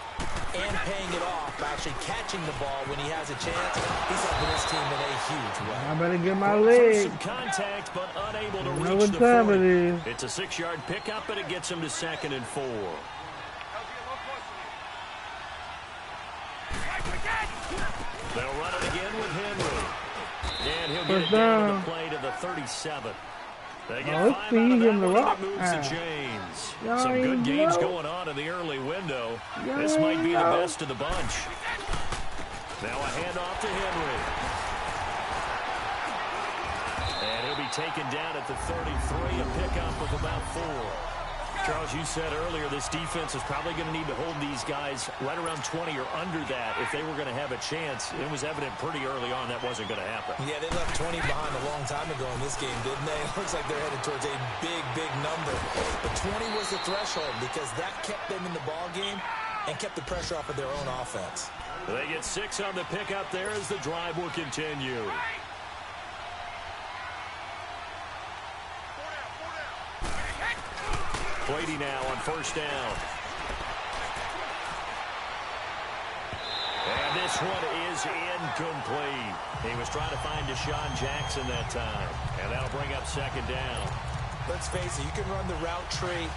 and paying it off by actually catching the ball when he has a chance, he's helping his team in a huge way. I better get my leg. Some contact, but unable to know reach what the time 40. it is. It's a 6-yard pickup, and it gets him to 2nd and 4. They'll run it again with Henry. And he'll get it down to the play to the 37. They get 5 out of that one, and it moves the chains. Some good games going on in the early window. This might be the best of the bunch. Now a handoff to Henry. And he'll be taken down at the 33, a pickup of about 4. Charles, you said earlier this defense is probably going to need to hold these guys right around 20 or under that if they were going to have a chance. It was evident pretty early on that wasn't going to happen. Yeah, they left 20 behind a long time ago in this game, didn't they? It looks like they're headed towards a big number. But 20 was the threshold because that kept them in the ball game and kept the pressure off of their own offense. They get 6 on the pickup there as the drive will continue. Brady now on 1st down. And this one is incomplete. He was trying to find Deshaun Jackson that time. And that'll bring up 2nd down. Let's face it, you can run the route tree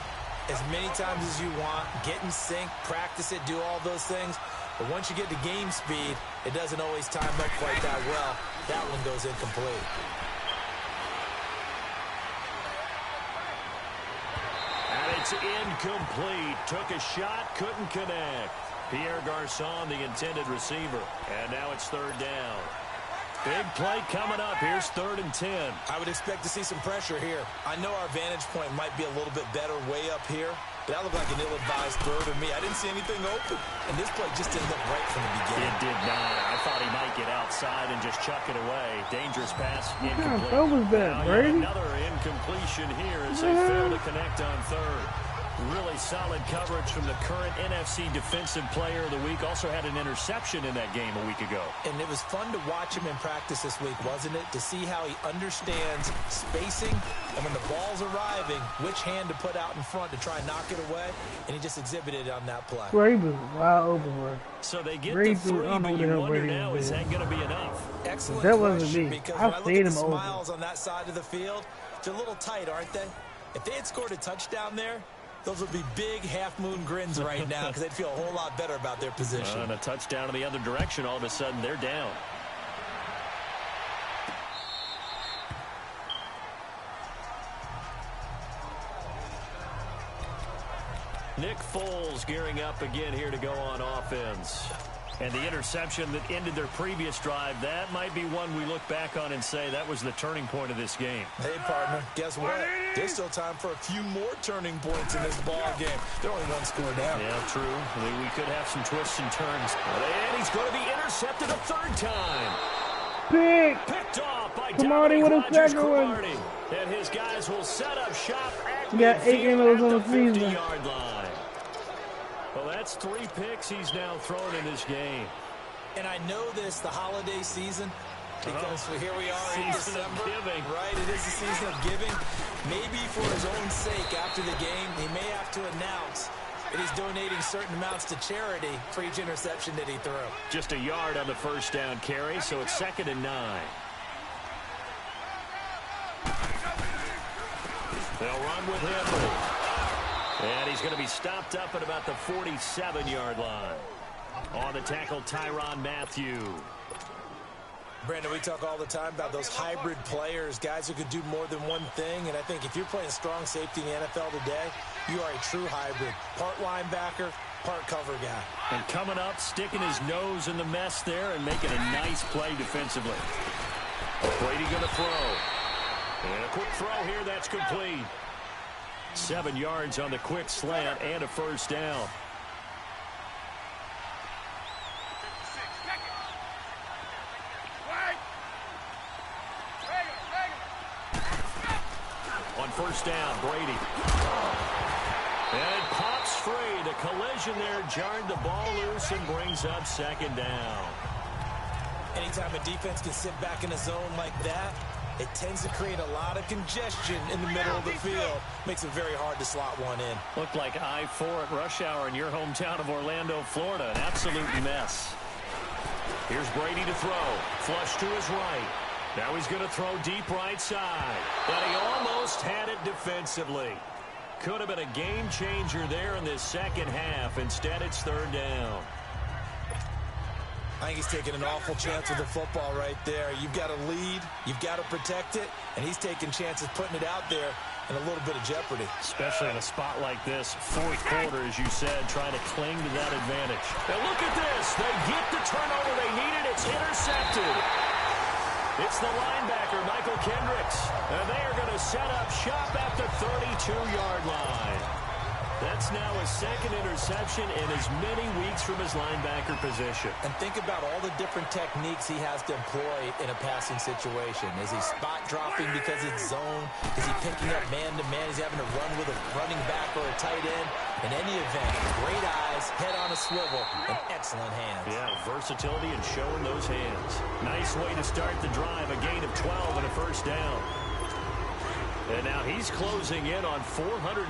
as many times as you want, get in sync, practice it, do all those things. But once you get to game speed, it doesn't always time up quite that well. That one goes incomplete. It's incomplete. Took a shot, couldn't connect. Pierre Garçon, the intended receiver. And now it's 3rd down. Big play coming up. Here's 3rd and 10. I would expect to see some pressure here. I know our vantage point might be a little bit better way up here, but that looked like an ill-advised throw to me. I didn't see anything open, and this play just didn't look right from the beginning. It did not. I thought he might get outside and just chuck it away. Dangerous pass, incomplete. What was that, Brady? Another incompletion here as they fail to connect on 3rd. Really solid coverage from the current NFC Defensive Player of the Week. Also had an interception in that game a week ago. And it was fun to watch him in practice this week, wasn't it? To see how he understands spacing and when the ball's arriving, which hand to put out in front to try and knock it away. And he just exhibited it on that play. Brady was wide open, bro. So they get Brady the three, but you wonder now, is that going to be enough? Excellent that wasn't question, me. because I when I look stayed at the him over. smiles on that side of the field, they're a little tight, aren't they? If they had scored a touchdown there, those would be big half-moon grins right now because they'd feel a whole lot better about their position. And a touchdown in the other direction, all of a sudden they're down. Nick Foles gearing up again here to go on offense. And the interception that ended their previous drive, that might be one we look back on and say that was the turning point of this game. Hey, partner, guess what? There's still time for a few more turning points in this ball game. They're only one score down. Yeah, true. We could have some twists and turns. And he's going to be intercepted a third time. Picked off by Cromartie with a second one. And his guys will set up shop at He got 8 in those on the season. 50-yard line. Well, that's 3 picks he's now thrown in this game. And I know this, the holiday season, because here we are in December. Right, it is the season of giving. Maybe for his own sake, after the game, he may have to announce that he's donating certain amounts to charity for each interception that he threw. Just a yard on the first down carry, so it's 2nd and 9. They'll run with him. And he's going to be stopped up at about the 47-yard line. On the tackle, Tyrann Mathieu. Brandon, we talk all the time about those hybrid players, guys who could do more than one thing. And I think if you're playing strong safety in the NFL today, you are a true hybrid. Part linebacker, part cover guy. And coming up, sticking his nose in the mess there and making a nice play defensively. Brady going to throw. And a quick throw here, that's complete. 7 yards on the quick slant and a first down. On first down, Brady. And it pops free. The collision there jarred the ball loose and brings up 2nd down. Anytime a defense can sit back in a zone like that, it tends to create a lot of congestion in the middle of the field. Makes it very hard to slot one in. Looked like I-4 at rush hour in your hometown of Orlando, Florida. An absolute mess. Here's Brady to throw. Flush to his right. Now he's going to throw deep right side. But he almost had it defensively. Could have been a game changer there in this second half. Instead, it's 3rd down. I think he's taking an awful chance with the football right there. You've got to lead, you've got to protect it, and he's taking chances putting it out there in a little bit of jeopardy. Especially in a spot like this, 4th quarter, as you said, trying to cling to that advantage. Now look at this. They get the turnover they needed. It's intercepted. It's the linebacker, Michael Kendricks. And they are going to set up shop at the 32-yard line. That's now his 2nd interception in as many weeks from his linebacker position. And think about all the different techniques he has to employ in a passing situation. Is he spot dropping because it's zone? Is he picking up man-to-man? Is he having to run with a running back or a tight end? In any event, great eyes, head on a swivel, and excellent hands. Yeah, versatility and showing those hands. Nice way to start the drive. A gain of 12 and a first down. And now he's closing in on 450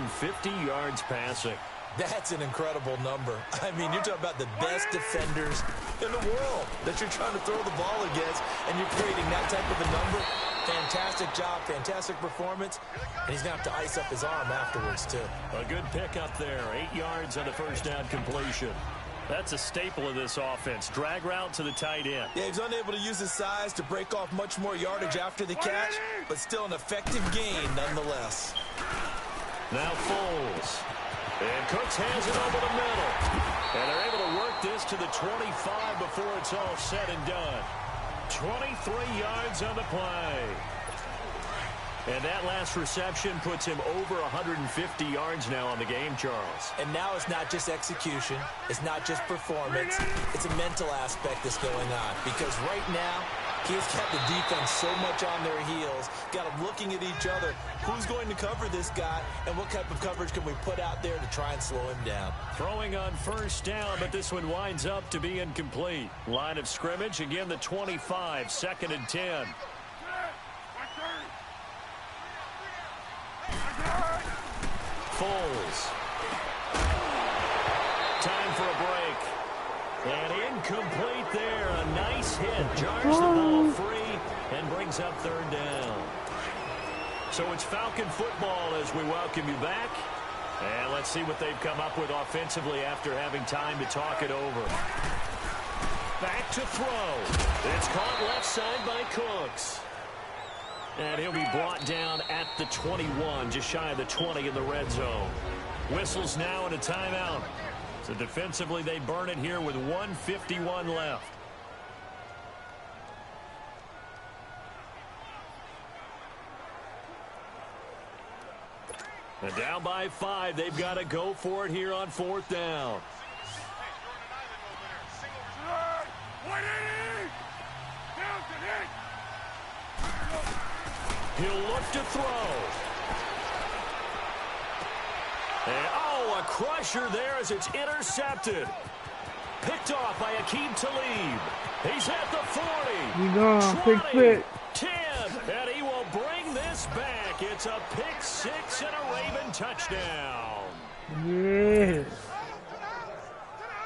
yards passing. That's an incredible number. I mean, you're talking about the best defenders in the world that you're trying to throw the ball against, and you're creating that type of a number. Fantastic job, fantastic performance, and he's going to have to ice up his arm afterwards, too. A good pickup there, 8 yards on the first down completion. That's a staple of this offense. Drag route to the tight end. Yeah, he's unable to use his size to break off much more yardage after the catch, but still an effective gain nonetheless. Now Foles. And Cooks hands it over the middle. And they're able to work this to the 25 before it's all said and done. 23 yards on the play. And that last reception puts him over 150 yards now on the game, Charles. And now it's not just execution. It's not just performance. It's a mental aspect that's going on. Because right now, He has kept the defense so much on their heels, got them looking at each other. Who's going to cover this guy, and what type of coverage can we put out there to try and slow him down? Throwing on first down, but this one winds up to be incomplete. Line of scrimmage, again the 25, 2nd and 10. Foles. Time for a break. And incomplete there. A nice hit. Jars the ball free and brings up 3rd down. So it's Falcon football as we welcome you back. And let's see what they've come up with offensively after having time to talk it over. Back to throw. It's caught left side by Cooks. And he'll be brought down at the 21, just shy of the 20 in the red zone. Whistles now and a timeout. So defensively, they burn it here with 1:51 left. And down by 5, they've got to go for it here on 4th down. He'll look to throw. And, oh, a crusher there as it's intercepted. Picked off by Akeem Talib. He's at the 40. You gone, 20, pick six. 10, and he will bring this back. It's a pick 6 and a Raven touchdown. Yeah.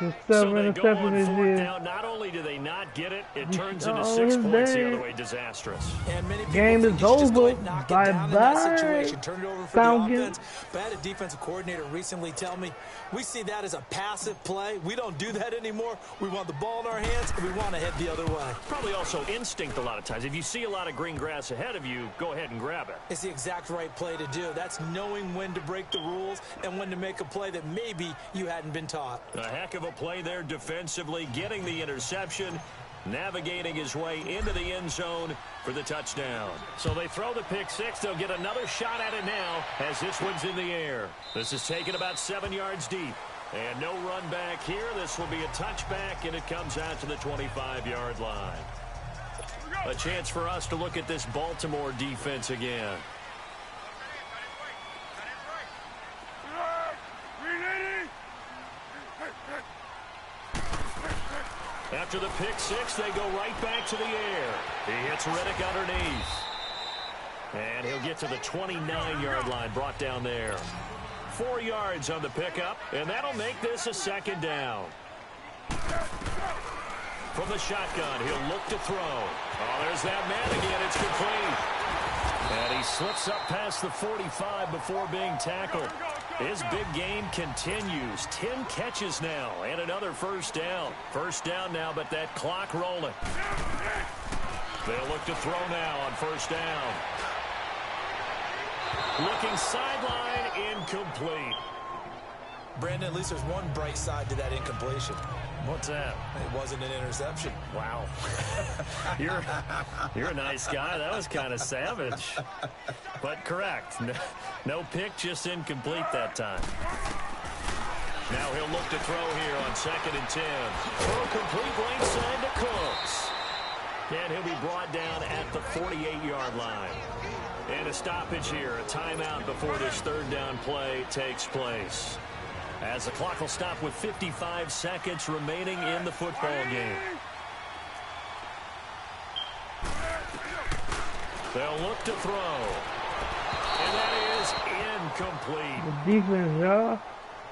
The So they go on is 4th here. down. Not only do they not get it, it turns into 6 points the other way. Disastrous. And many people Game think is you should just go over. ahead and knock it down in that Bye-bye, situation. Turn it over for Falcons. the offense. But I had a defensive coordinator recently tell me, we see that as a passive play. We don't do that anymore. We want the ball in our hands, and we want to head the other way. Probably also instinct a lot of times. If you see a lot of green grass ahead of you, go ahead and grab it. It's the exact right play to do. That's knowing when to break the rules and when to make a play that maybe you hadn't been taught. A heck of a play there defensively, getting the interception, navigating his way into the end zone for the touchdown. So they throw the pick 6. They'll get another shot at it now as this one's in the air. This is taken about 7 yards deep. And no run back here. This will be a touchback, and it comes out to the 25-yard line. A chance for us to look at this Baltimore defense again. After the pick 6, they go right back to the air. He hits Riddick underneath. And he'll get to the 29-yard line, brought down there. 4 yards on the pickup, and that'll make this a 2nd down. From the shotgun, he'll look to throw. Oh, there's that man again. It's complete. And he slips up past the 45 before being tackled. His big game continues. 10 catches now and another 1st down. 1st down now, but that clock rolling. They'll look to throw now on 1st down. Looking sideline, incomplete. Brandon, at least there's one bright side to that incompletion. What's that? It wasn't an interception. Wow. You're a nice guy. That was kind of savage. But correct. No pick, just incomplete that time. Now he'll look to throw here on 2nd and 10. Throw complete right side to Cooks. And he'll be brought down at the 48-yard line. And a stoppage here, a timeout before this 3rd down play takes place. As the clock will stop with 55 seconds remaining in the football game. They'll look to throw. And that is incomplete. The defense, y'all.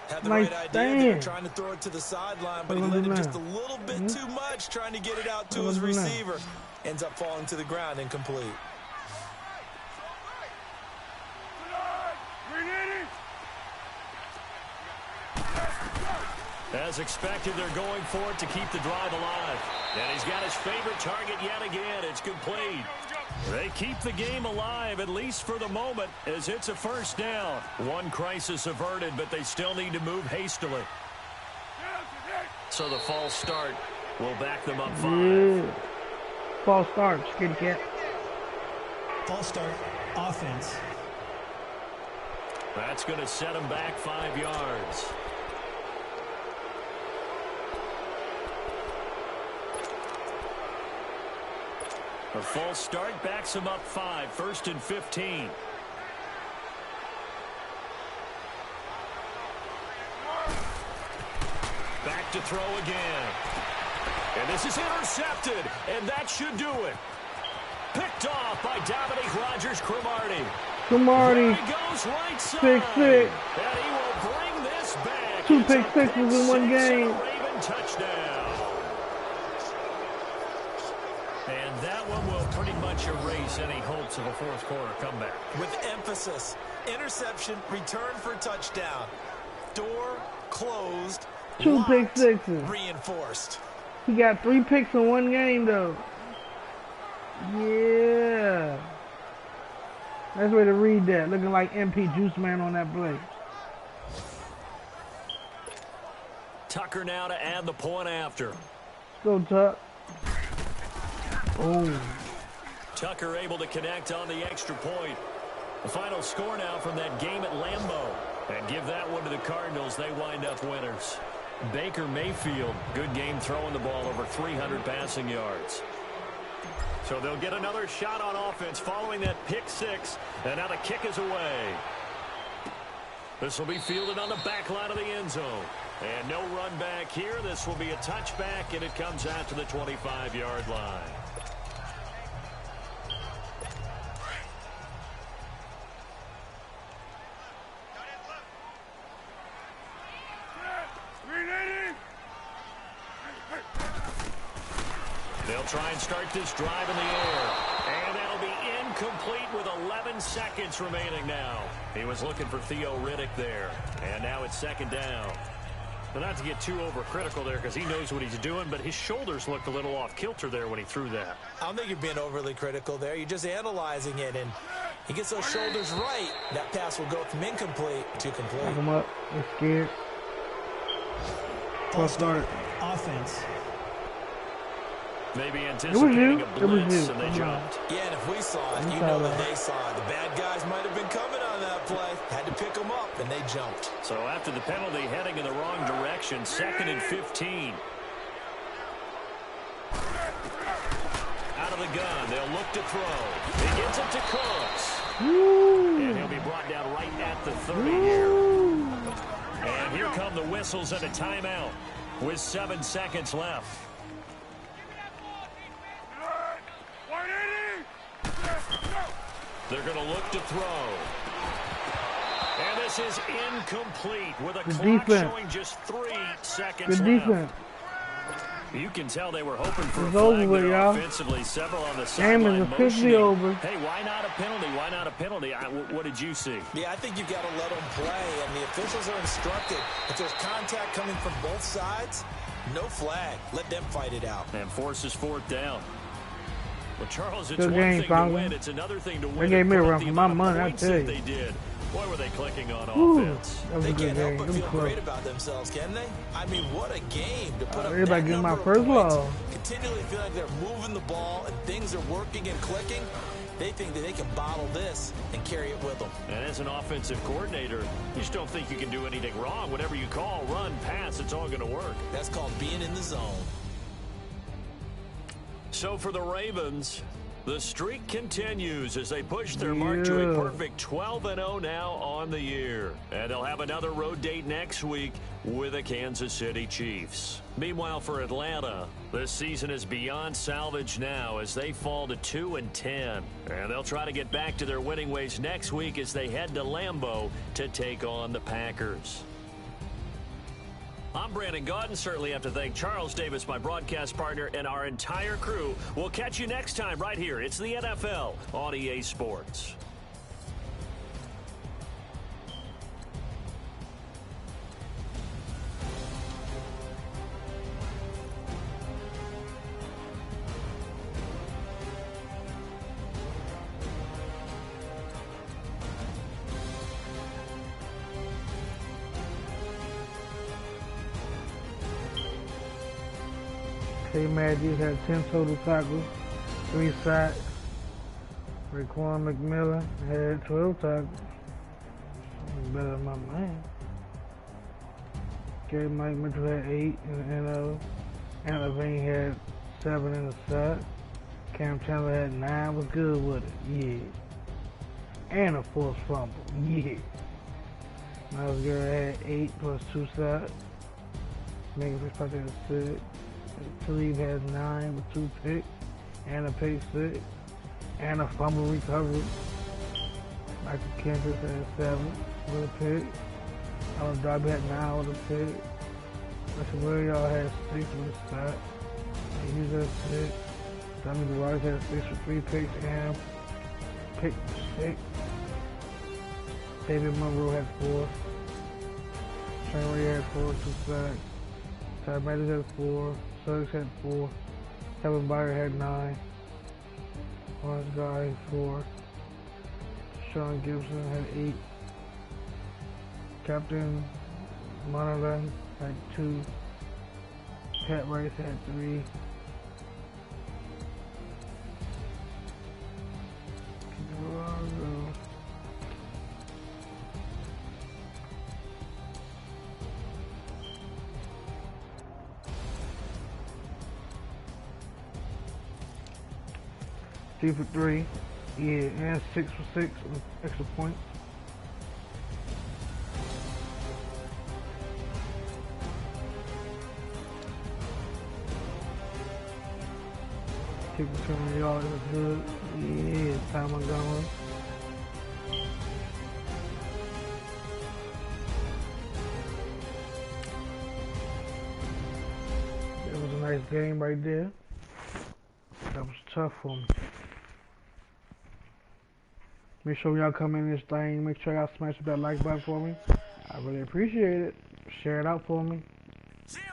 Had the Nice right idea there, stand. trying to throw it to the sideline, but he let him just a little bit too much, trying to get it out to his receiver. Ends up falling to the ground, incomplete. As expected, they're going for it to keep the drive alive. And he's got his favorite target yet again. It's complete. They keep the game alive, at least for the moment, as it's a 1st down. One crisis averted, but they still need to move hastily. So the false start will back them up 5. Yeah. False start, scaredy cat. False start, offense. That's going to set them back 5 yards. A false start backs him up 5, 1st and 15. Back to throw again. And this is intercepted, and that should do it. Picked off by Dominique Rodgers-Cromartie. Cromartie. He goes right side. Pick six. And he will bring this back. 2 It's pick a sixes in one game. Raven touchdown. And that one will pretty much erase any hopes of a fourth quarter comeback. With emphasis, interception, return for a touchdown. Door closed. 2 locked, pick sixes. reinforced. He got 3 picks in one game, though. Yeah. That's way to read that. Looking like MP Juice Man on that play. Tucker now to add the point after. Go, Tuck. Oh. Tucker able to connect on the extra point. The final score now from that game at Lambeau. And give that one to the Cardinals. They wind up winners. Baker Mayfield, good game throwing the ball, over 300 passing yards. So they'll get another shot on offense following that pick six. And now the kick is away. This will be fielded on the back line of the end zone. And no run back here. This will be a touchback, and it comes out to the 25-yard line. They'll try and start this drive in the air. And that'll be incomplete with 11 seconds remaining now. He was looking for Theo Riddick there. And now it's 2nd down. But not to get too overcritical there because he knows what he's doing, but his shoulders looked a little off kilter there when he threw that. I don't think you're being overly critical there. You're just analyzing it, and he gets those shoulders right. That pass will go from incomplete to complete. Lock him up. They're scared. False start. Offense. Maybe anticipating a blitz, and they Come on. jumped. Yeah, and if we saw it, you know that they saw it. The bad guys might have been coming on that play. Had to pick them up, and they jumped. So after the penalty, heading in the wrong direction, 2nd and 15. Out of the gun, they'll look to throw. He gets it to Cooks. And he'll be brought down right at the 30 here. And here come the whistles and a timeout with 7 seconds left. They're going to look to throw. And this is incomplete with a clock showing just 3 seconds left. You can tell they were hoping for a flag there offensively. Several on the sideline motioning. Over. Hey, why not a penalty? Why not a penalty? What did you see? Yeah, I think you've got to let them play, and the officials are instructed. If there's contact coming from both sides, no flag. Let them fight it out. And forces 4th down. Well, Charles, it's Good one game, thing to win. It's another thing to win. They gave me a run for my money, I tell you. They did. Boy, were they clicking on offense. They can't help but feel great about themselves, can they? I mean, what a game to put up everybody that getting number my of first points. love. Continually feel like they're moving the ball and things are working and clicking. They think that they can bottle this and carry it with them. And as an offensive coordinator, you just don't think you can do anything wrong. Whatever you call, run, pass, it's all going to work. That's called being in the zone. So for the Ravens, the streak continues as they push their mark to a perfect 12-0 now on the year. And they'll have another road date next week with the Kansas City Chiefs. Meanwhile, for Atlanta, this season is beyond salvage now as they fall to 2-10. And they'll try to get back to their winning ways next week as they head to Lambeau to take on the Packers. I'm Brandon Gaudin. Certainly have to thank Charles Davis, my broadcast partner, and our entire crew. We'll catch you next time right here. It's the NFL on EA Sports. Tay Matthews had 10 total tackles, 3 sacks. Raekwon McMillan had 12 tackles. Better than my man. Gary Mike Mitchell had 8 in the NO. And Levine had 7 in the sack. Cam Chandler had 9, was good with it. Yeah. And a forced fumble. Yeah. Miles Garrett had 8 plus 2 sacks. Megan Fitzpatrick had 6. Talib has 9 with 2 picks and a pick 6 and a fumble recovery. Michael Kendrick had 7 with a pick. Alan Darby had 9 with a pick. Russell Williams had 6 with a sack. Hughes had 6. Dominic Rice had 6 with 3 picks and pick 6. David Monroe had 4. Shane Ray had 4 with 2 sacks. Ty Mathis had 4. Suggs had 4. Kevin Byard had 9. Lawrence Guy had 4. Sean Gibson had 8. Captain Monaghan had 2. Pat Rice had 3. Three for 3, yeah, and 6 for 6 with extra points. Kick return yard was good. Yeah, Ty Montgomery. It was a nice game right there. That was tough for me. Make sure y'all come in this thing. Make sure y'all smash that like button for me. I really appreciate it. Share it out for me.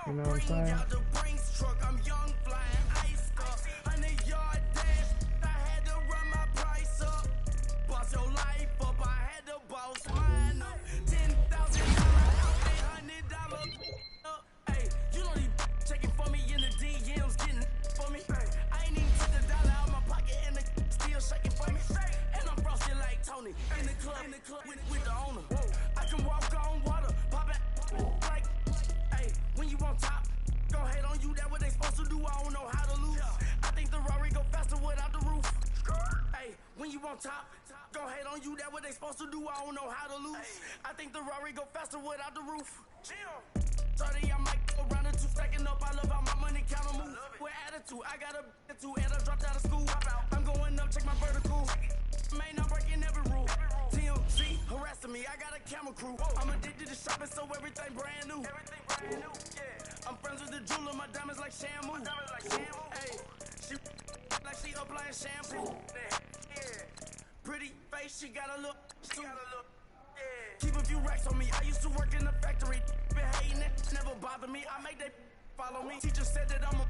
You know what I'm saying? In the club with the owner. I can walk on water, pop it like, hey, when you on top, go hate on you, that what they supposed to do, I don't know how to lose. I think the Rari go faster without the roof. Hey, when you on top, go hate on you, that what they supposed to do, I don't know how to lose. I think the Rari go faster without the roof. 30, I might go around the 2 stacking up, I love how my money counter move. With attitude, I got a attitude, and I dropped out of school. I'm going up, check my vertical. Man, I'm breaking every rule. TMZ harassing me, I got a camera crew. I'm addicted to shopping, so everything brand new. Yeah. I'm friends with the jeweler, my diamonds like Shamu. Hey, she like she applying shampoo. Yeah. Pretty face, she got a look. Keep a few racks on me. I used to work in the factory. Been hating it, never bother me. I make that follow me. Teacher said that I'm a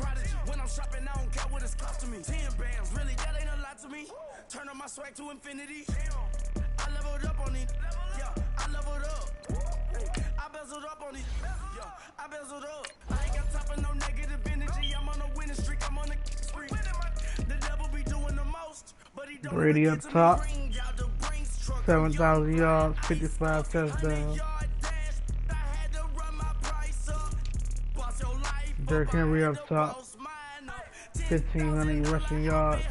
prodigy. When I'm shopping, I don't care what it's costing me. 10 bands, really, that ain't a lot to me. Turn on my swag to infinity. I leveled up on it. Yeah, I leveled up. Hey, I bezeled up on it. Yeah, I bezeled up. I ain't got time for no negative energy. I'm on a winning streak. I'm on a streak. The devil be doing the most, but he don't. Brady up top. 7,000 yards, 55 touchdowns. Derrick Henry up top. 1,500 rushing yards.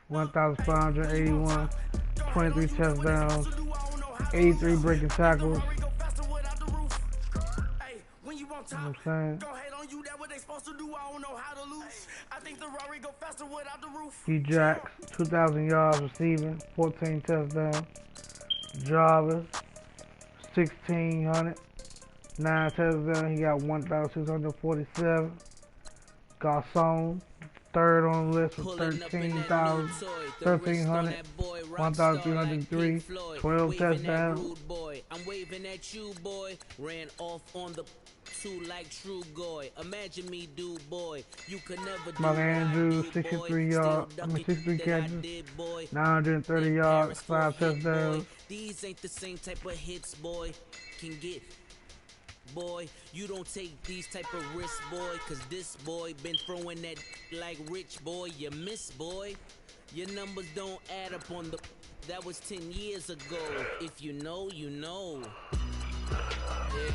1,581. 23 touchdowns. 83 breaking tackles. You know what I'm saying? D-Jax, 2,000 yards receiving, 14 touchdowns. Jarvis, 1,600, 9 touchdowns. He got 1,647. Garcon, third on the list with 1,300, 1,303, 12 touchdowns. I'm waving at you, boy. Ran off on the two like true goy. Imagine me, do boy. You could never do. Mark Andrews, 63 yards. 63 catches, 930 yards, 5 touchdowns. These ain't the same type of hits, boy. Can get. Boy, you don't take these type of risks, boy, cause this boy been throwing that like rich, boy. You miss, boy. Your numbers don't add up on the. That was 10 years ago. If you know, you know. Yeah.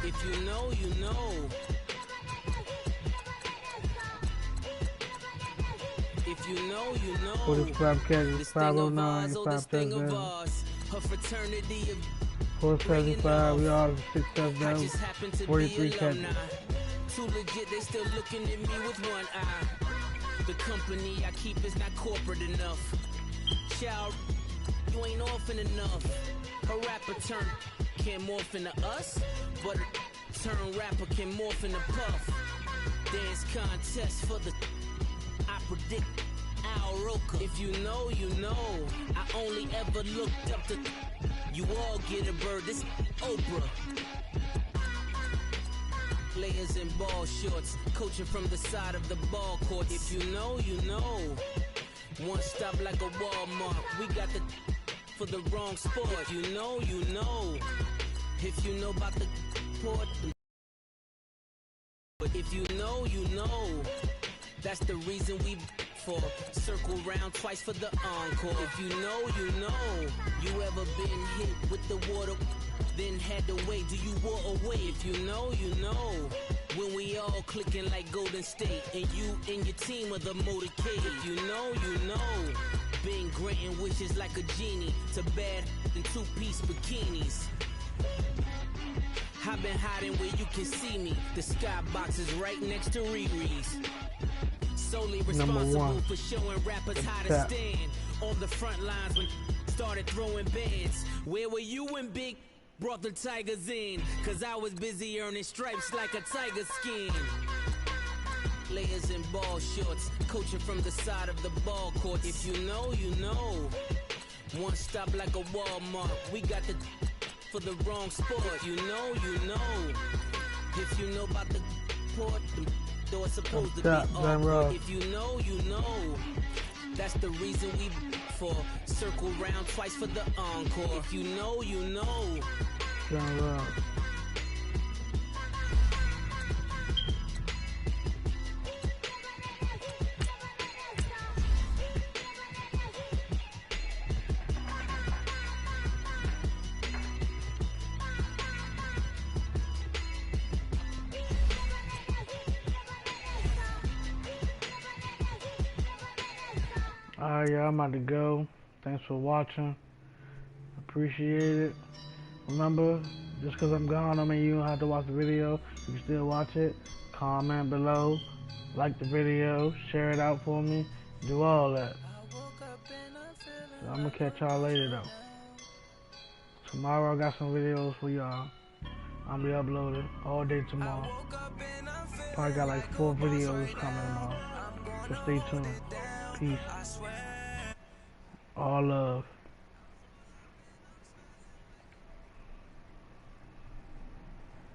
If you know, you know. If you know, you know. 45 catches, This thing of 509, ours, oh, 5 this thing of touchdowns. ours. A fraternity of 475 yards, 6 I touchdowns, just happen to 43 be catches. alumni. Too legit, they still looking at me with one eye. The company I keep is not corporate enough. Child, you ain't often enough. A rapper turn can't morph into us, but a turn rapper can morph into Puff. Dance contest for the I predict Al Roker. If you know, you know. I only ever looked up to you all get a bird. This Oprah. Players in ball shorts, coaching from the side of the ball court. If you know, you know. One stop like a Walmart. We got the for the wrong sport. If you know, you know. If you know about the port. But if you know, you know. That's the reason we for circle round twice for the encore. If you know, you know. You ever been hit with the water, then had to wait? Do you walk away? If you know, you know. When we all clicking like Golden State, and you and your team are the motorcade. If you know, you know. Been granting wishes like a genie to bad in two-piece bikinis. I've been hiding where you can see me. The skybox is right next to Riri's. Solely responsible for showing rappers how to stand on the front lines when started throwing bands. Where were you when Big brought the Tigers in? Cause I was busy earning stripes like a tiger skin. Players in ball shorts, coaching from the side of the ball court. If you know, you know. One stop like a Walmart. We got the for the wrong sport. You know, you know. If you know about the port, the door supposed to be off. If you know, you know. That's the reason we for circle round twice for the encore. If you know, you know. Alright, y'all, I'm about to go. Thanks for watching. Appreciate it. Remember, just because I'm gone, I mean you don't have to watch the video. You can still watch it. Comment below. Like the video. Share it out for me. Do all that. So I'm going to catch y'all later, though. Tomorrow I got some videos for y'all. I'm going to be uploading all day tomorrow. Probably got like 4 videos coming tomorrow. So stay tuned. Peace. All love.